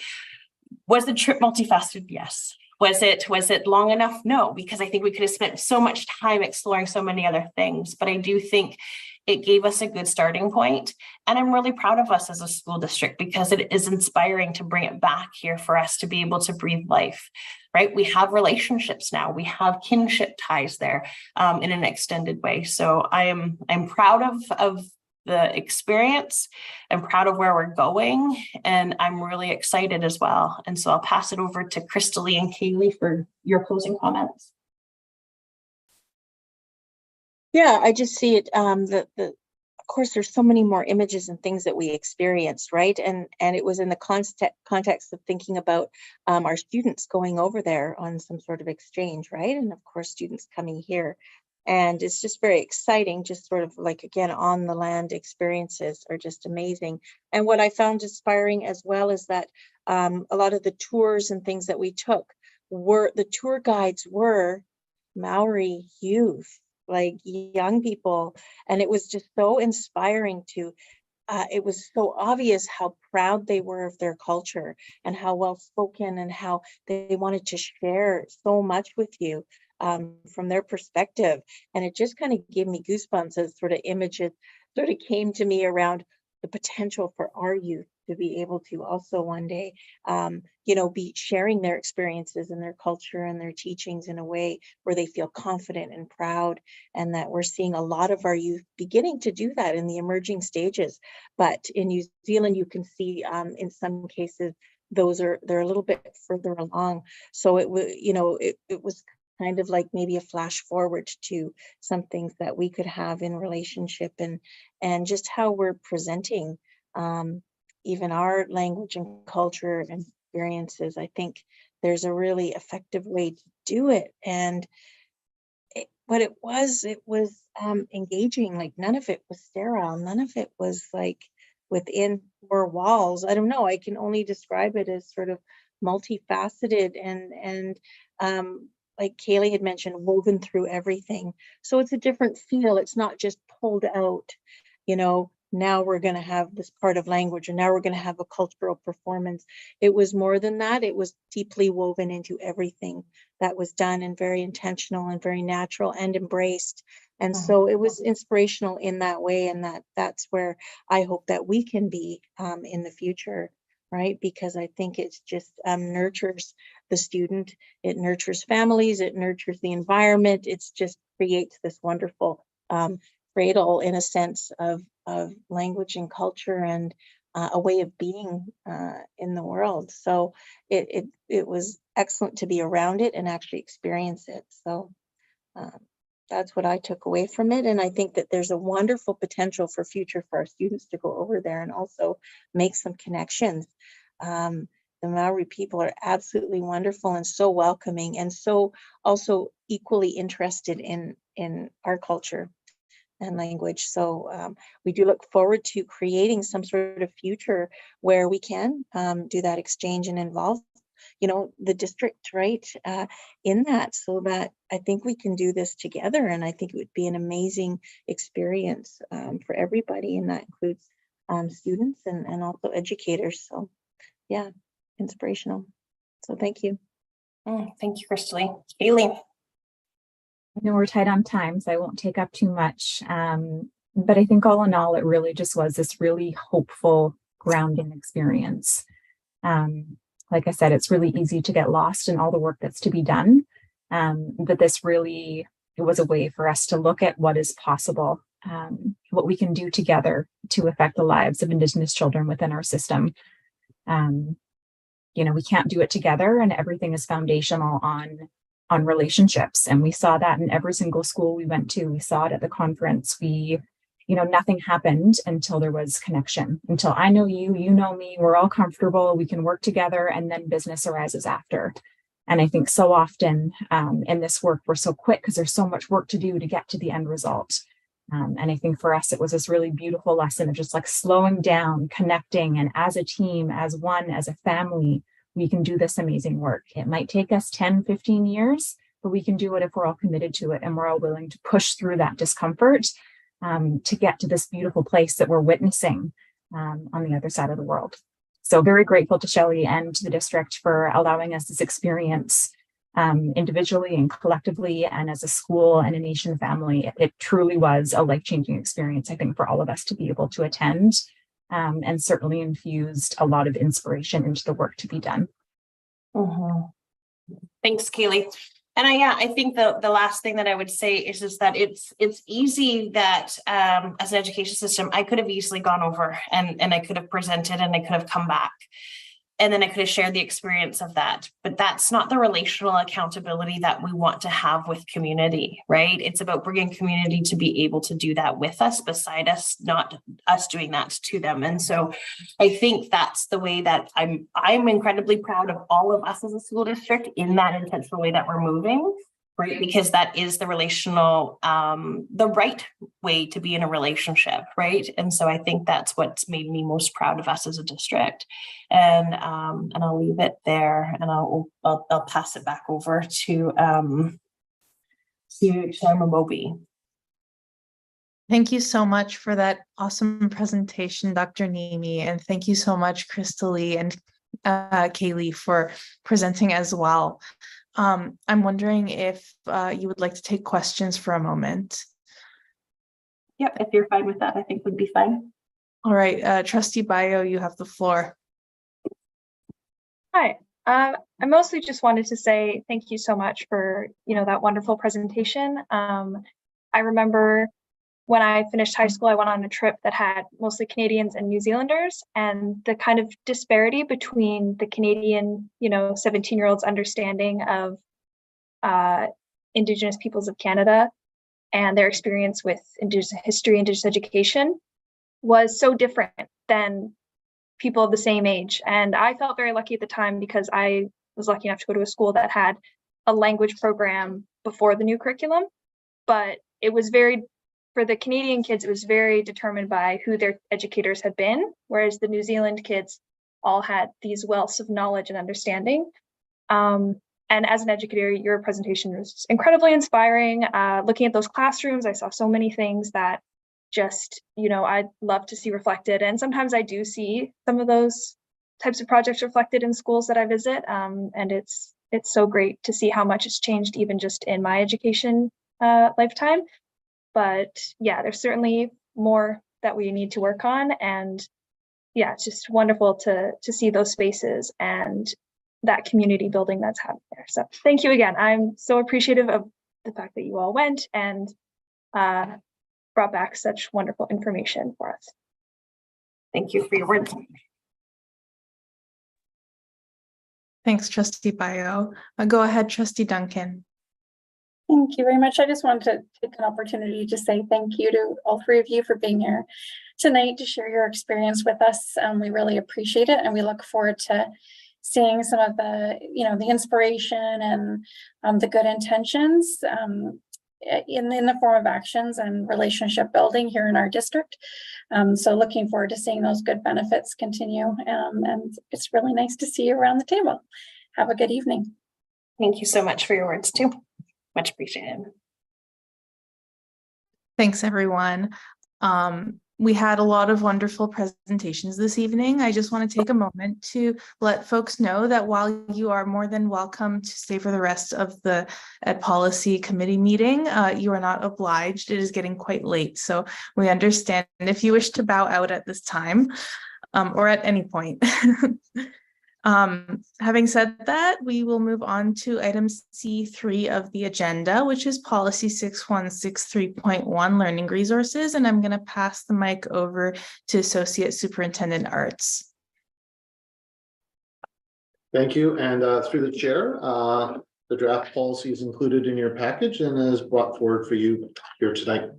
was the trip multifaceted? Yes. Was it long enough? No, because I think we could have spent so much time exploring so many other things, but I do think it gave us a good starting point. And I'm really proud of us as a school district because it is inspiring to bring it back here for us to be able to breathe life, right? We have relationships now. We have kinship ties there in an extended way. So I'm proud of the experience. I'm proud of where we're going, and I'm really excited as well. And so I'll pass it over to Crystal and Kaylee for your closing comments. Yeah, I just see it. Of course, there's so many more images and things that we experienced, right? And it was in the context of thinking about our students going over there on some sort of exchange, right? And of course, students coming here. And it's just very exciting, just sort of like, again, on the land experiences are just amazing. And what I found inspiring as well is that a lot of the tours and things that we took the tour guides were Maori youth, like young people. And it was just so inspiring it was so obvious how proud they were of their culture and how well spoken and how they wanted to share so much with you. From their perspective. And it just kind of gave me goosebumps as sort of images sort of came to me around the potential for our youth to be able to also one day, you know, be sharing their experiences and their culture and their teachings in a way where they feel confident and proud, and that we're seeing a lot of our youth beginning to do that in the emerging stages. But in New Zealand, you can see in some cases, they're a little bit further along. So it was, you know, it was kind of like maybe a flash forward to some things that we could have in relationship and just how we're presenting even our language and culture and experiences. I think there's a really effective way to do it. And what it was engaging. Like none of it was sterile. None of it was like within four walls. I don't know. I can only describe it as sort of multifaceted and like Kaylee had mentioned, woven through everything. So it's a different feel. It's not just pulled out, you know, now we're going to have this part of language, and now we're going to have a cultural performance. It was more than that. It was deeply woven into everything that was done, and very intentional and very natural and embraced. And so it was inspirational in that way. And that's where I hope that we can be in the future. Right? Because I think it's just nurtures the student, it nurtures families, it nurtures the environment. It's just creates this wonderful cradle in a sense of language and culture and a way of being in the world. So it was excellent to be around it and actually experience it. So that's what I took away from it. And I think that there's a wonderful potential for future for our students to go over there and also make some connections. The Maori people are absolutely wonderful and so welcoming, and so also equally interested in our culture and language. So we do look forward to creating some sort of future where we can do that exchange and involve the district, right, in that, so that I think we can do this together. And I think it would be an amazing experience for everybody. And that includes students and also educators. So yeah, inspirational. So thank you. Thank you, Crystal. Kaylee. I know we're tight on time, so I won't take up too much. But I think all in all, it really just was this really hopeful, grounding experience. Like I said, it's really easy to get lost in all the work that's to be done. But this really, it was a way for us to look at what is possible, what we can do together to affect the lives of Indigenous children within our system. We can't do it together, and everything is foundational on relationships. And we saw that in every single school we went to. We saw it at the conference. Nothing happened until there was connection, until I know you, you know me, we're all comfortable, we can work together, and then business arises after. And I think so often in this work, we're so quick because there's so much work to do to get to the end result. And I think for us, it was this really beautiful lesson of just like slowing down, connecting, and as a team, as one, as a family, we can do this amazing work. It might take us 10, 15 years, but we can do it if we're all committed to it and we're all willing to push through that discomfort to get to this beautiful place that we're witnessing on the other side of the world. So very grateful to Shelley and to the district for allowing us this experience individually and collectively, and as a school and a nation family. It truly was a life-changing experience, I think, for all of us to be able to attend, and certainly infused a lot of inspiration into the work to be done. Thanks, Kaylee. And I think the last thing that I would say is that it's easy that as an education system, I could have easily gone over and I could have presented and I could have come back. And then I could have shared the experience of that. But that's not the relational accountability that we want to have with community, right? It's about bringing community to be able to do that with us, beside us, not us doing that to them. And so I think that's the way that I'm incredibly proud of all of us as a school district in that intentional way that we're moving, right? Because that is the relational, the right way to be in a relationship, right? And so I think that's what's made me most proud of us as a district. And I'll leave it there, and I'll pass it back over to Chairman Moby. Thank you so much for that awesome presentation, Dr. Nimi, and thank you so much, Crystal Lee and Kaylee, for presenting as well. I'm wondering if you would like to take questions for a moment. Yep, if you're fine with that, I think would be fine. All right, Trustee Bayo, you have the floor. Hi, I mostly just wanted to say thank you so much for, that wonderful presentation. I remember when I finished high school, I went on a trip that had mostly Canadians and New Zealanders, and the kind of disparity between the Canadian, 17-year-olds understanding of Indigenous peoples of Canada and their experience with Indigenous history, Indigenous education was so different than people of the same age. And I felt very lucky at the time because I was lucky enough to go to a school that had a language program before the new curriculum, but it was for the Canadian kids, it was very determined by who their educators had been, whereas the New Zealand kids all had these wealths of knowledge and understanding. And as an educator, your presentation was incredibly inspiring. Looking at those classrooms, I saw so many things that just, I'd love to see reflected. And sometimes I do see some of those types of projects reflected in schools that I visit. And it's so great to see how much it's changed even just in my education lifetime. But yeah, there's certainly more that we need to work on. And yeah, it's just wonderful to see those spaces and that community building that's happening there. So thank you again. I'm so appreciative of the fact that you all went and brought back such wonderful information for us. Thank you for your words. Thanks, Trustee Bayo. Go ahead, Trustee Duncan. Thank you very much. I just wanted to take an opportunity to say thank you to all three of you for being here tonight to share your experience with us. We really appreciate it, and we look forward to seeing some of the, the inspiration and the good intentions in the form of actions and relationship building here in our district. So looking forward to seeing those good benefits continue. And it's really nice to see you around the table. have a good evening. Thank you so much for your words too. Much appreciated. Thanks, everyone. We had a lot of wonderful presentations this evening. I just want to take a moment to let folks know that while you are more than welcome to stay for the rest of the Ed Policy Committee meeting, you are not obliged. It is getting quite late, so we understand if you wish to bow out at this time or at any point. Having said that, we will move on to item C3 of the agenda, which is policy 6163.1 learning resources. And I'm going to pass the mic over to Associate Superintendent Arts. Thank you. And through the chair, the draft policy is included in your package and is brought forward for you here tonight.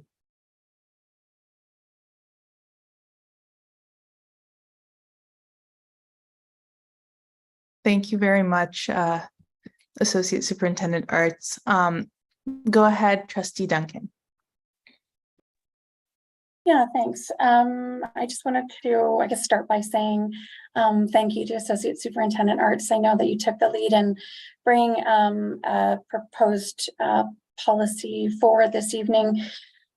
Thank you very much, Associate Superintendent Arts. Go ahead, Trustee Duncan. Yeah, thanks. I just wanted to, I guess, start by saying thank you to Associate Superintendent Arts. I know that you took the lead in bringing a proposed policy forward this evening.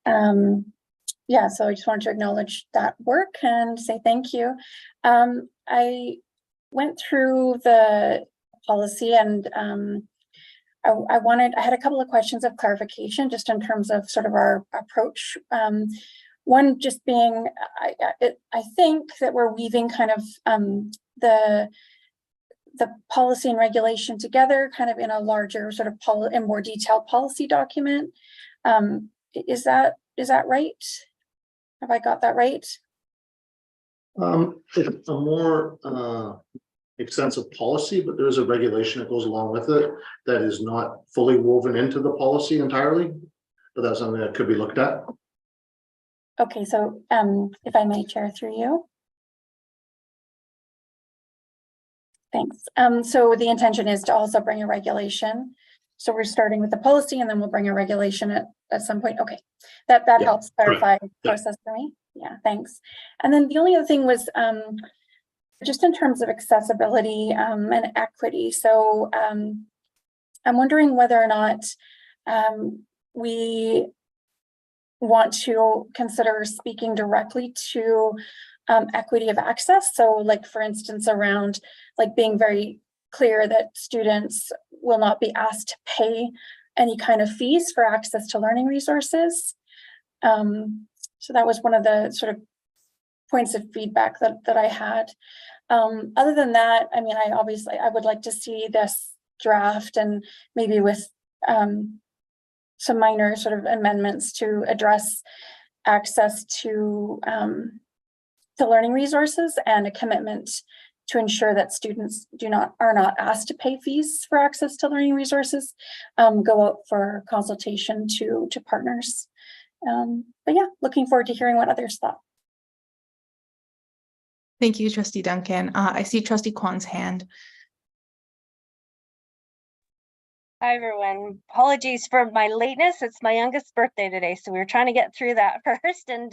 Yeah, so I just wanted to acknowledge that work and say thank you. I went through the policy and I had a couple of questions of clarification just in terms of sort of our approach. One just being, I think that we're weaving kind of the policy and regulation together kind of in a larger sort of in more detailed policy document. Is that right? Have I got that right? It's a more extensive policy, but there is a regulation that goes along with it that is not fully woven into the policy entirely, but that's something that could be looked at. Okay, so if I may, Chair, through you. Thanks. So the intention is to also bring a regulation. So we're starting with the policy and then we'll bring a regulation at some point. Okay, that yeah, helps clarify the process for me. Yeah, thanks. And then the only other thing was just in terms of accessibility and equity. So I'm wondering whether or not we want to consider speaking directly to equity of access. So like, for instance, around like being very clear that students will not be asked to pay any kind of fees for access to learning resources. So that was one of the sort of points of feedback that I had. Other than that, I mean, I would like to see this draft and maybe with some minor sort of amendments to address access to learning resources and a commitment to ensure that students are not asked to pay fees for access to learning resources, go out for consultation to partners. But yeah, looking forward to hearing what others thought. Thank you, Trustee Duncan. I see Trustee Kwan's hand. Hi, everyone. Apologies for my lateness. It's my youngest birthday today, so we were trying to get through that first. And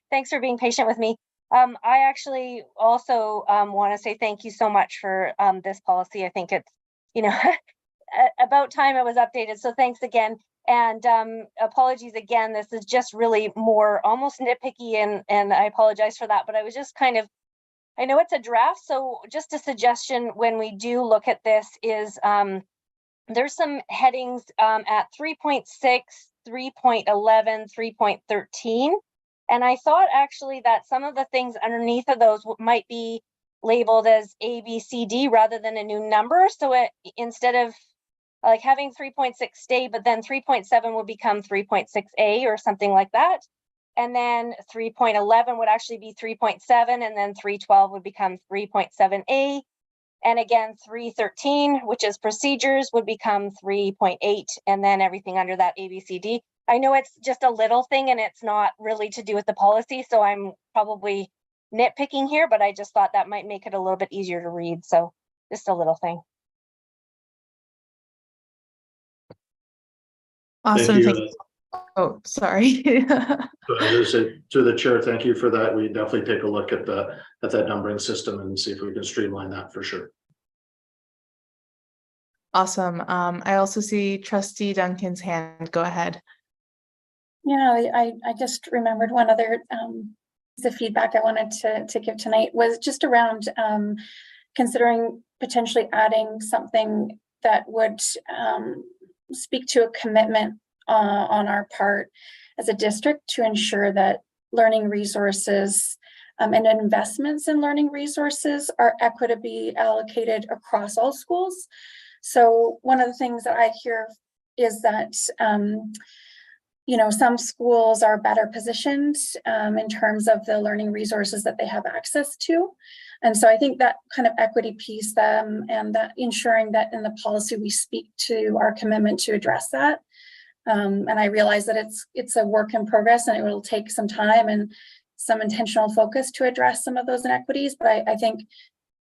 thanks for being patient with me. I actually also want to say thank you so much for this policy. I think it's, about time it was updated. So thanks again. And apologies again. This is just really more almost nitpicky, and I apologize for that. But I was just kind of, I know it's a draft, so just a suggestion when we do look at this is there's some headings at 3.6, 3.11, 3.13. And I thought actually that some of the things underneath of those might be labeled as A, B, C, D rather than a new number. So instead of like having 3.6 stay, but then 3.7 would become 3.6A or something like that. And then 3.11 would actually be 3.7, and then 3.12 would become 3.7A. And again, 3.13, which is procedures, would become 3.8, and then everything under that A, B, C, D. I know it's just a little thing and it's not really to do with the policy, so I'm probably nitpicking here, but I just thought that might make it a little bit easier to read. So just a little thing. Awesome. Thank you. Oh, sorry. To the chair, thank you for that. We definitely take a look at that numbering system and see if we can streamline that for sure. Awesome. I also see Trustee Duncan's hand. Go ahead. Yeah, I just remembered one other piece of feedback I wanted to give tonight was just around considering potentially adding something that would speak to a commitment on our part as a district to ensure that learning resources and investments in learning resources are equitably allocated across all schools. So one of the things that I hear is that you know, some schools are better positioned in terms of the learning resources that they have access to. And so I think that kind of equity piece and that ensuring that in the policy we speak to our commitment to address that. And I realize that it's a work in progress and it will take some time and some intentional focus to address some of those inequities. But I think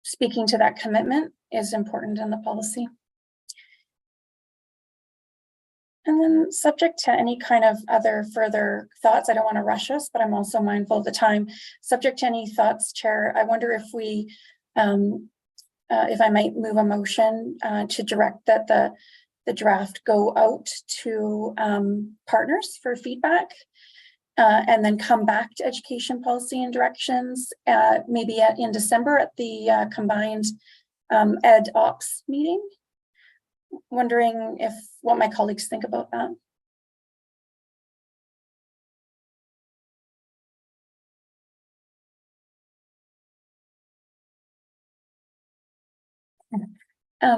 speaking to that commitment is important in the policy. And then subject to any kind of other further thoughts, I don't want to rush us, but I'm also mindful of the time. Subject to any thoughts, Chair, I wonder if we, if I might move a motion to direct that the draft go out to partners for feedback and then come back to education policy and directions, maybe in December at the combined Ed Ops meeting. Wondering if what my colleagues think about that.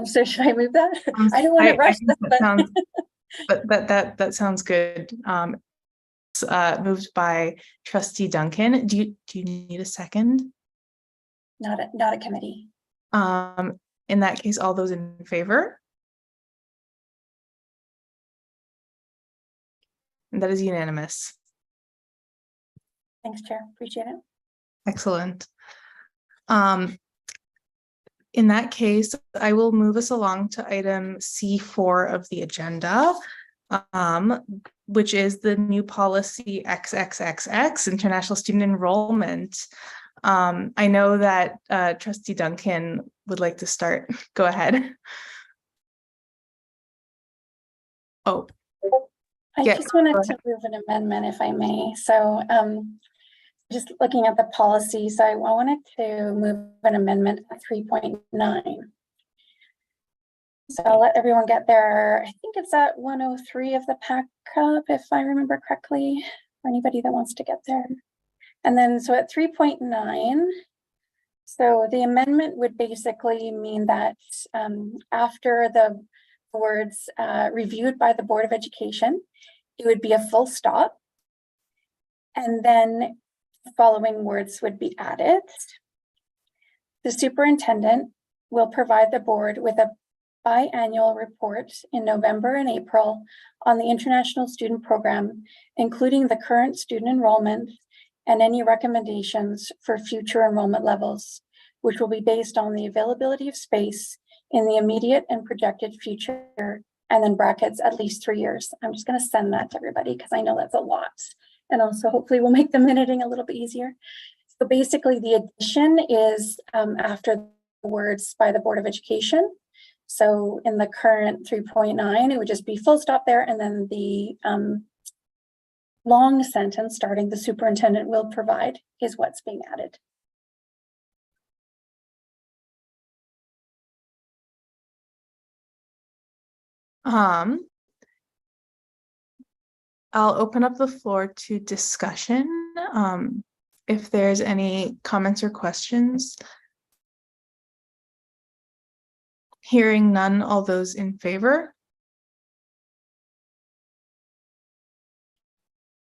So should I move that? I don't want to rush this, but that sounds good. Moved by Trustee Duncan. Do you need a second? Not a committee. In that case, all those in favor? And that is unanimous. Thanks, Chair. Appreciate it. Excellent. In that case, I will move us along to item C4 of the agenda, which is the new policy XXXX, international student enrollment. I know that Trustee Duncan would like to start. Go ahead. Oh. I just wanted to move an amendment, if I may. So just looking at the policy, so I wanted to move an amendment at 3.9. So I'll let everyone get there. I think it's at 103 of the pack up, if I remember correctly, for anybody that wants to get there. And then so at 3.9, so the amendment would basically mean that after the words reviewed by the Board of Education, it would be a full stop. And then the following words would be added. The superintendent will provide the board with a biannual report in November and April on the international student program, including the current student enrollment and any recommendations for future enrollment levels, which will be based on the availability of space in the immediate and projected future, and then brackets at least 3 years. I'm just going to send that to everybody because I know that's a lot. And also hopefully we'll make the minuting a little bit easier. So basically the addition is after the words by the Board of Education. So in the current 3.9, it would just be full stop there. And then the long sentence starting the superintendent will provide is what's being added. I'll open up the floor to discussion. If there's any comments or questions. Hearing none, all those in favor?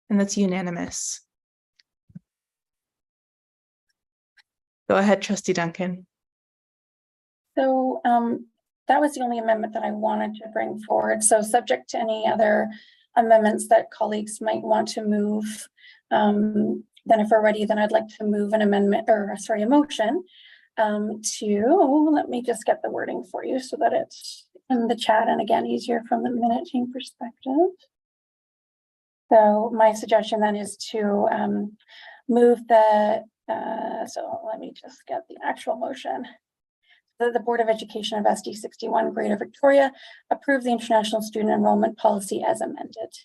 And that's unanimous. Go ahead, Trustee Duncan. So that was the only amendment that I wanted to bring forward. So subject to any other amendments that colleagues might want to move, then if we're ready, then I'd like to move an amendment, or sorry, a motion to, let me just get the wording for you so that it's in the chat and again, easier from the minuting perspective. So my suggestion then is to move the, so let me just get the actual motion. that the Board of Education of SD61 Greater Victoria approve the international student enrollment policy as amended.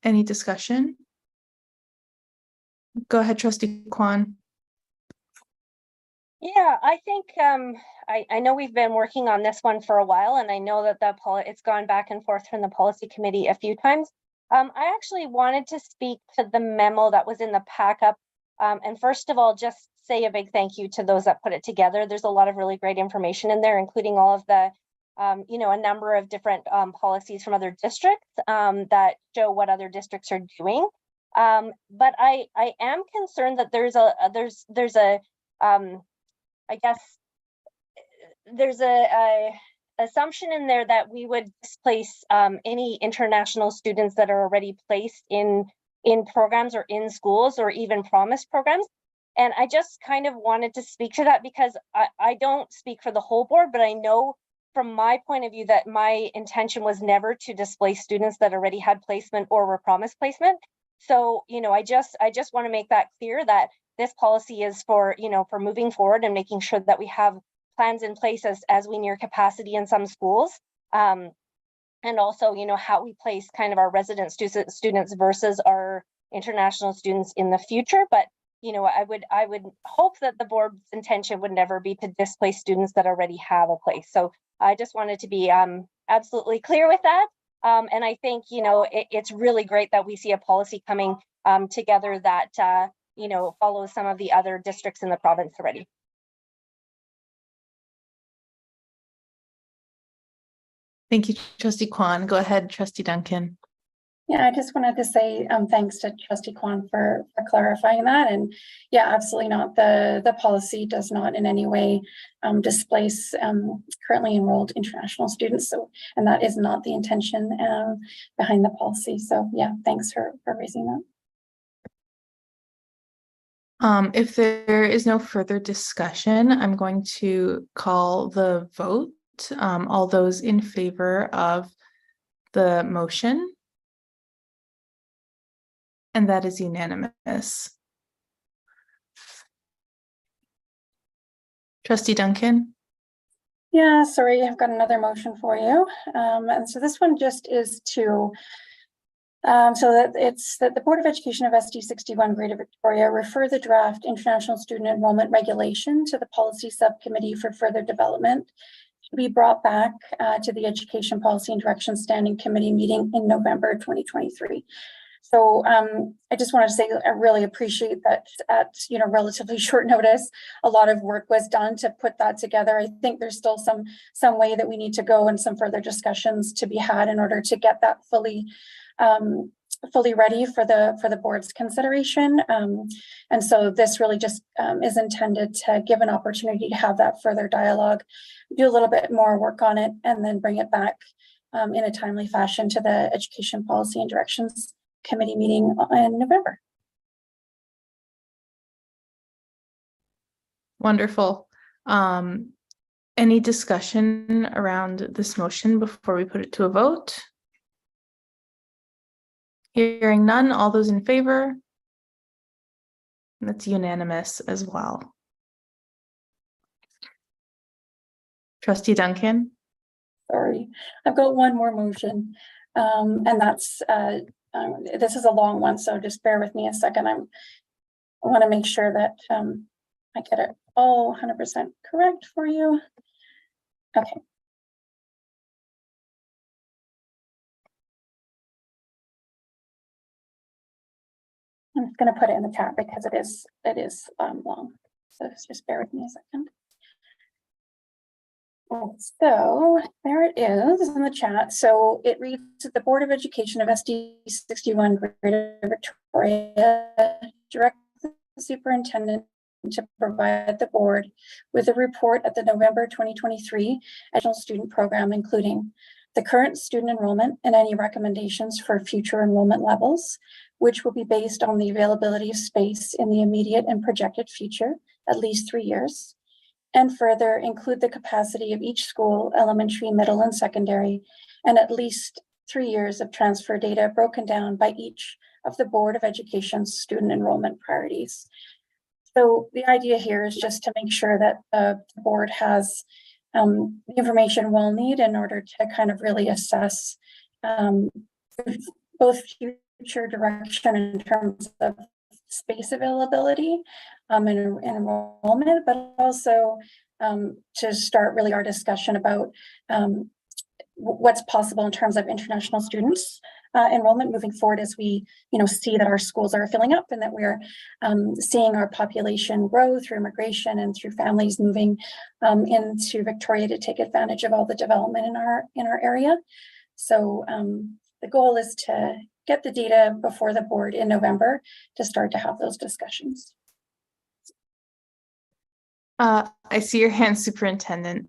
Any discussion? Go ahead, Trustee Kwan. Yeah, I think I know we've been working on this one for a while, and I know that it's gone back and forth from the policy committee a few times. I actually wanted to speak to the memo that was in the pack-up, and first of all, just say a big thank you to those that put it together. There's a lot of really great information in there, including all of the, a number of different policies from other districts that show what other districts are doing. But I am concerned that there's a I guess there's a assumption in there that we would displace any international students that are already placed in programs or in schools or even promise programs. And I just kind of wanted to speak to that because I don't speak for the whole board, but I know from my point of view that my intention was never to displace students that already had placement or were promised placement. So, I just want to make that clear that this policy is for, for moving forward and making sure that we have plans in place as we near capacity in some schools. And also, how we place kind of our resident students versus our international students in the future. But, I would hope that the board's intention would never be to displace students that already have a place. So I just wanted to be absolutely clear with that. And I think, it's really great that we see a policy coming together that, follows some of the other districts in the province already. Thank you, Trustee Kwan. Go ahead, Trustee Duncan. Yeah, I just wanted to say thanks to Trustee Kwan for clarifying that. And yeah, absolutely not. The policy does not in any way displace currently enrolled international students. So, and that is not the intention behind the policy. So yeah, thanks for raising that. If there is no further discussion, I'm going to call the vote. All those in favor of the motion. And that is unanimous. Trustee Duncan? Yeah, sorry, I've got another motion for you. And so this one just is to, so that it's that the Board of Education of SD61 Greater Victoria refer the draft International Student Enrollment Regulation to the Policy Subcommittee for further development to be brought back to the Education Policy and Direction Standing Committee meeting in November 2023. So I just wanted to say I really appreciate that at relatively short notice, a lot of work was done to put that together. I think there's still some way that we need to go and some further discussions to be had in order to get that fully ready for the board's consideration. And so this really just is intended to give an opportunity to have that further dialogue, do a little bit more work on it, and then bring it back in a timely fashion to the Education Policy and Directions Committee meeting in November. Wonderful. Any discussion around this motion before we put it to a vote? Hearing none, all those in favor? That's unanimous as well. Trustee Duncan? Sorry, I've got one more motion, and that's this is a long one, so just bear with me a second. I want to make sure that I get it all 100% correct for you. Okay. I'm going to put it in the chat because it is long. So just bear with me a second. So there it is in the chat. So it reads that the Board of Education of SD61 Greater Victoria directs the superintendent to provide the board with a report at the November 2023 National Student Program, including the current student enrollment and any recommendations for future enrollment levels, which will be based on the availability of space in the immediate and projected future, at least 3 years. And further include the capacity of each school, elementary, middle, and secondary, and at least 3 years of transfer data broken down by each of the Board of Education's student enrollment priorities. So the idea here is just to make sure that the board has the information we'll need in order to kind of really assess both future direction in terms of space availability and enrollment, but also to start really our discussion about what's possible in terms of international students enrollment moving forward, as we see that our schools are filling up and that we're seeing our population grow through immigration and through families moving into Victoria to take advantage of all the development in our area. So the goal is to get the data before the board in November to start to have those discussions. I see your hand, Superintendent.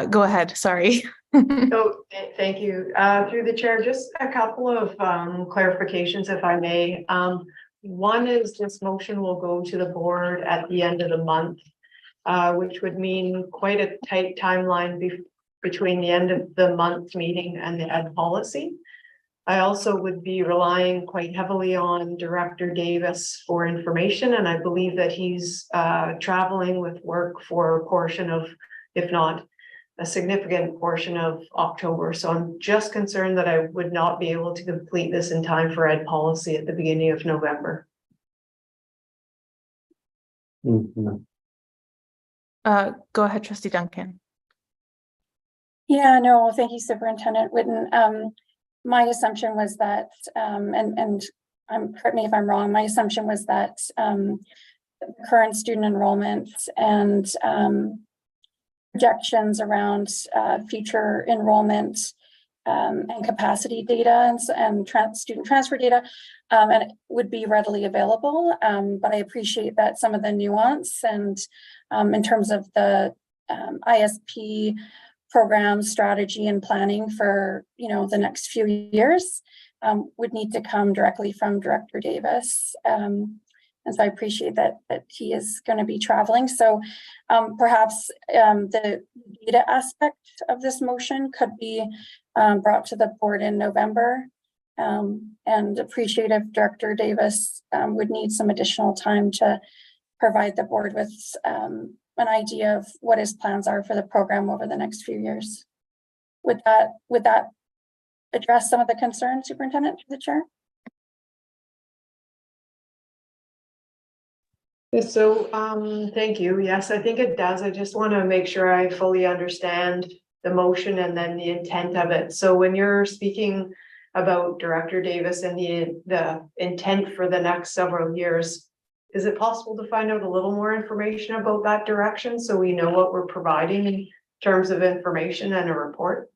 Go ahead, sorry. So thank you. Through the chair, just a couple of clarifications, if I may. One is this motion will go to the board at the end of the month, which would mean quite a tight timeline between the end of the month meeting and the ed policy. I also would be relying quite heavily on Director Davis for information, and I believe that he's traveling with work for a portion of, if not a significant portion of October. So I'm just concerned that I would not be able to complete this in time for ed policy at the beginning of November. Go ahead, Trustee Duncan. Yeah, no, thank you, Superintendent Whitten. My assumption was that, and correct me if I'm wrong, my assumption was that current student enrollment and projections around future enrollment and capacity data and student transfer data and it would be readily available. But I appreciate that some of the nuance and in terms of the ISP program strategy and planning for the next few years would need to come directly from Director Davis. And so I appreciate that he is going to be traveling. So perhaps the data aspect of this motion could be brought to the board in November, and appreciate if Director Davis would need some additional time to provide the board with an idea of what his plans are for the program over the next few years. Would that address some of the concerns, Superintendent, through the chair? So thank you. Yes, I think it does. I just want to make sure I fully understand the motion and then the intent of it. So when you're speaking about Director Davis and the intent for the next several years, is it possible to find out a little more information about that direction so we know what we're providing in terms of information and a report?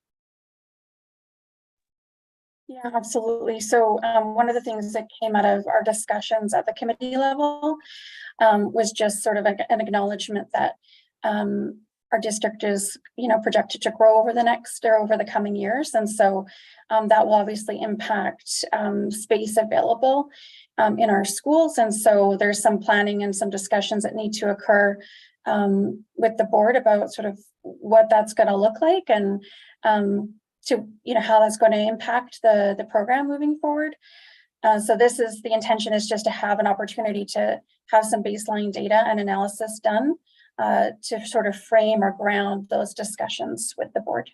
Yeah, absolutely. So one of the things that came out of our discussions at the committee level was just sort of an acknowledgement that our district is, projected to grow over the coming years. And so that will obviously impact space available in our schools. And so there's some planning and some discussions that need to occur with the board about sort of what that's going to look like and to how that's going to impact the program moving forward. So the intention is just to have an opportunity to have some baseline data and analysis done to sort of frame or ground those discussions with the board.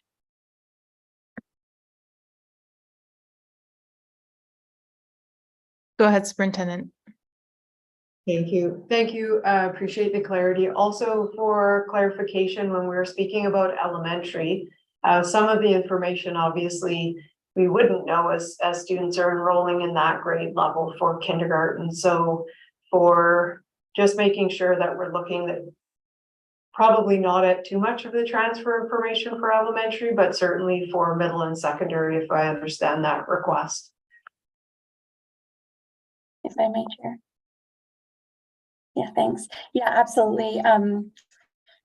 Go ahead, Superintendent. Thank you. Thank you. Appreciate the clarity. Also, for clarification, when we were speaking about elementary, some of the information obviously we wouldn't know as students are enrolling in that grade level for kindergarten. So for just making sure that we're looking at probably not at too much of the transfer information for elementary, but certainly for middle and secondary, if I understand that request. If I may, Chair. Yeah, thanks. Yeah, absolutely.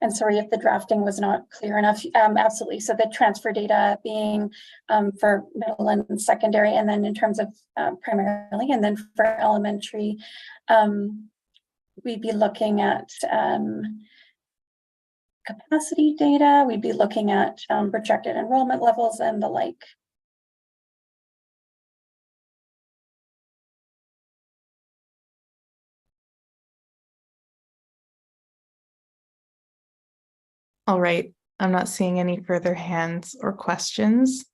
And sorry if the drafting was not clear enough. Absolutely. So the transfer data being for middle and secondary, and then in terms of primarily, and then for elementary, we'd be looking at capacity data. We'd be looking at projected enrollment levels and the like. All right, I'm not seeing any further hands or questions.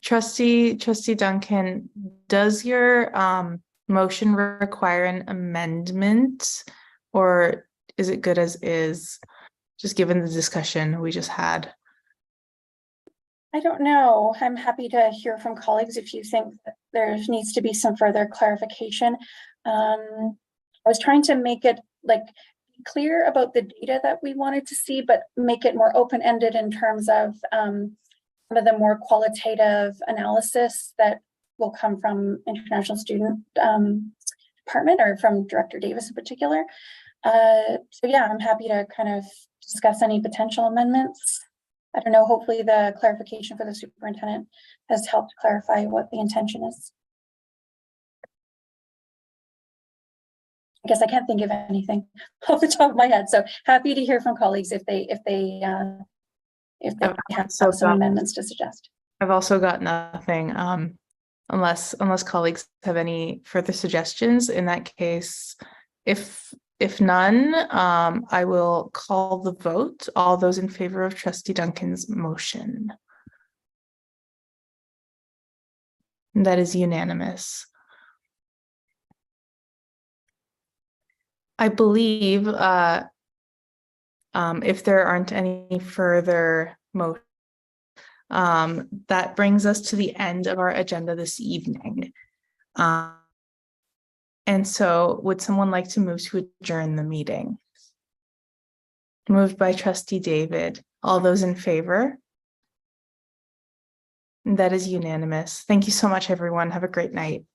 Trustee Duncan, does your motion require an amendment, or is it good as is, just given the discussion we just had? I don't know. I'm happy to hear from colleagues if you think that there needs to be some further clarification. I was trying to make it like clear about the data that we wanted to see, but make it more open-ended in terms of some of the more qualitative analysis that will come from International Student Department, or from Director Davis in particular. So yeah, I'm happy to kind of discuss any potential amendments. I don't know, hopefully the clarification for the superintendent has helped clarify what the intention is. I guess I can't think of anything off the top of my head, so happy to hear from colleagues if they have some amendments to suggest. I've also got nothing, unless colleagues have any further suggestions. In that case, if none, I will call the vote. All those in favor of Trustee Duncan's motion. That is unanimous. I believe if there aren't any further motions, that brings us to the end of our agenda this evening. And so would someone like to move to adjourn the meeting? Moved by Trustee David. All those in favor? That is unanimous. Thank you so much, everyone. Have a great night.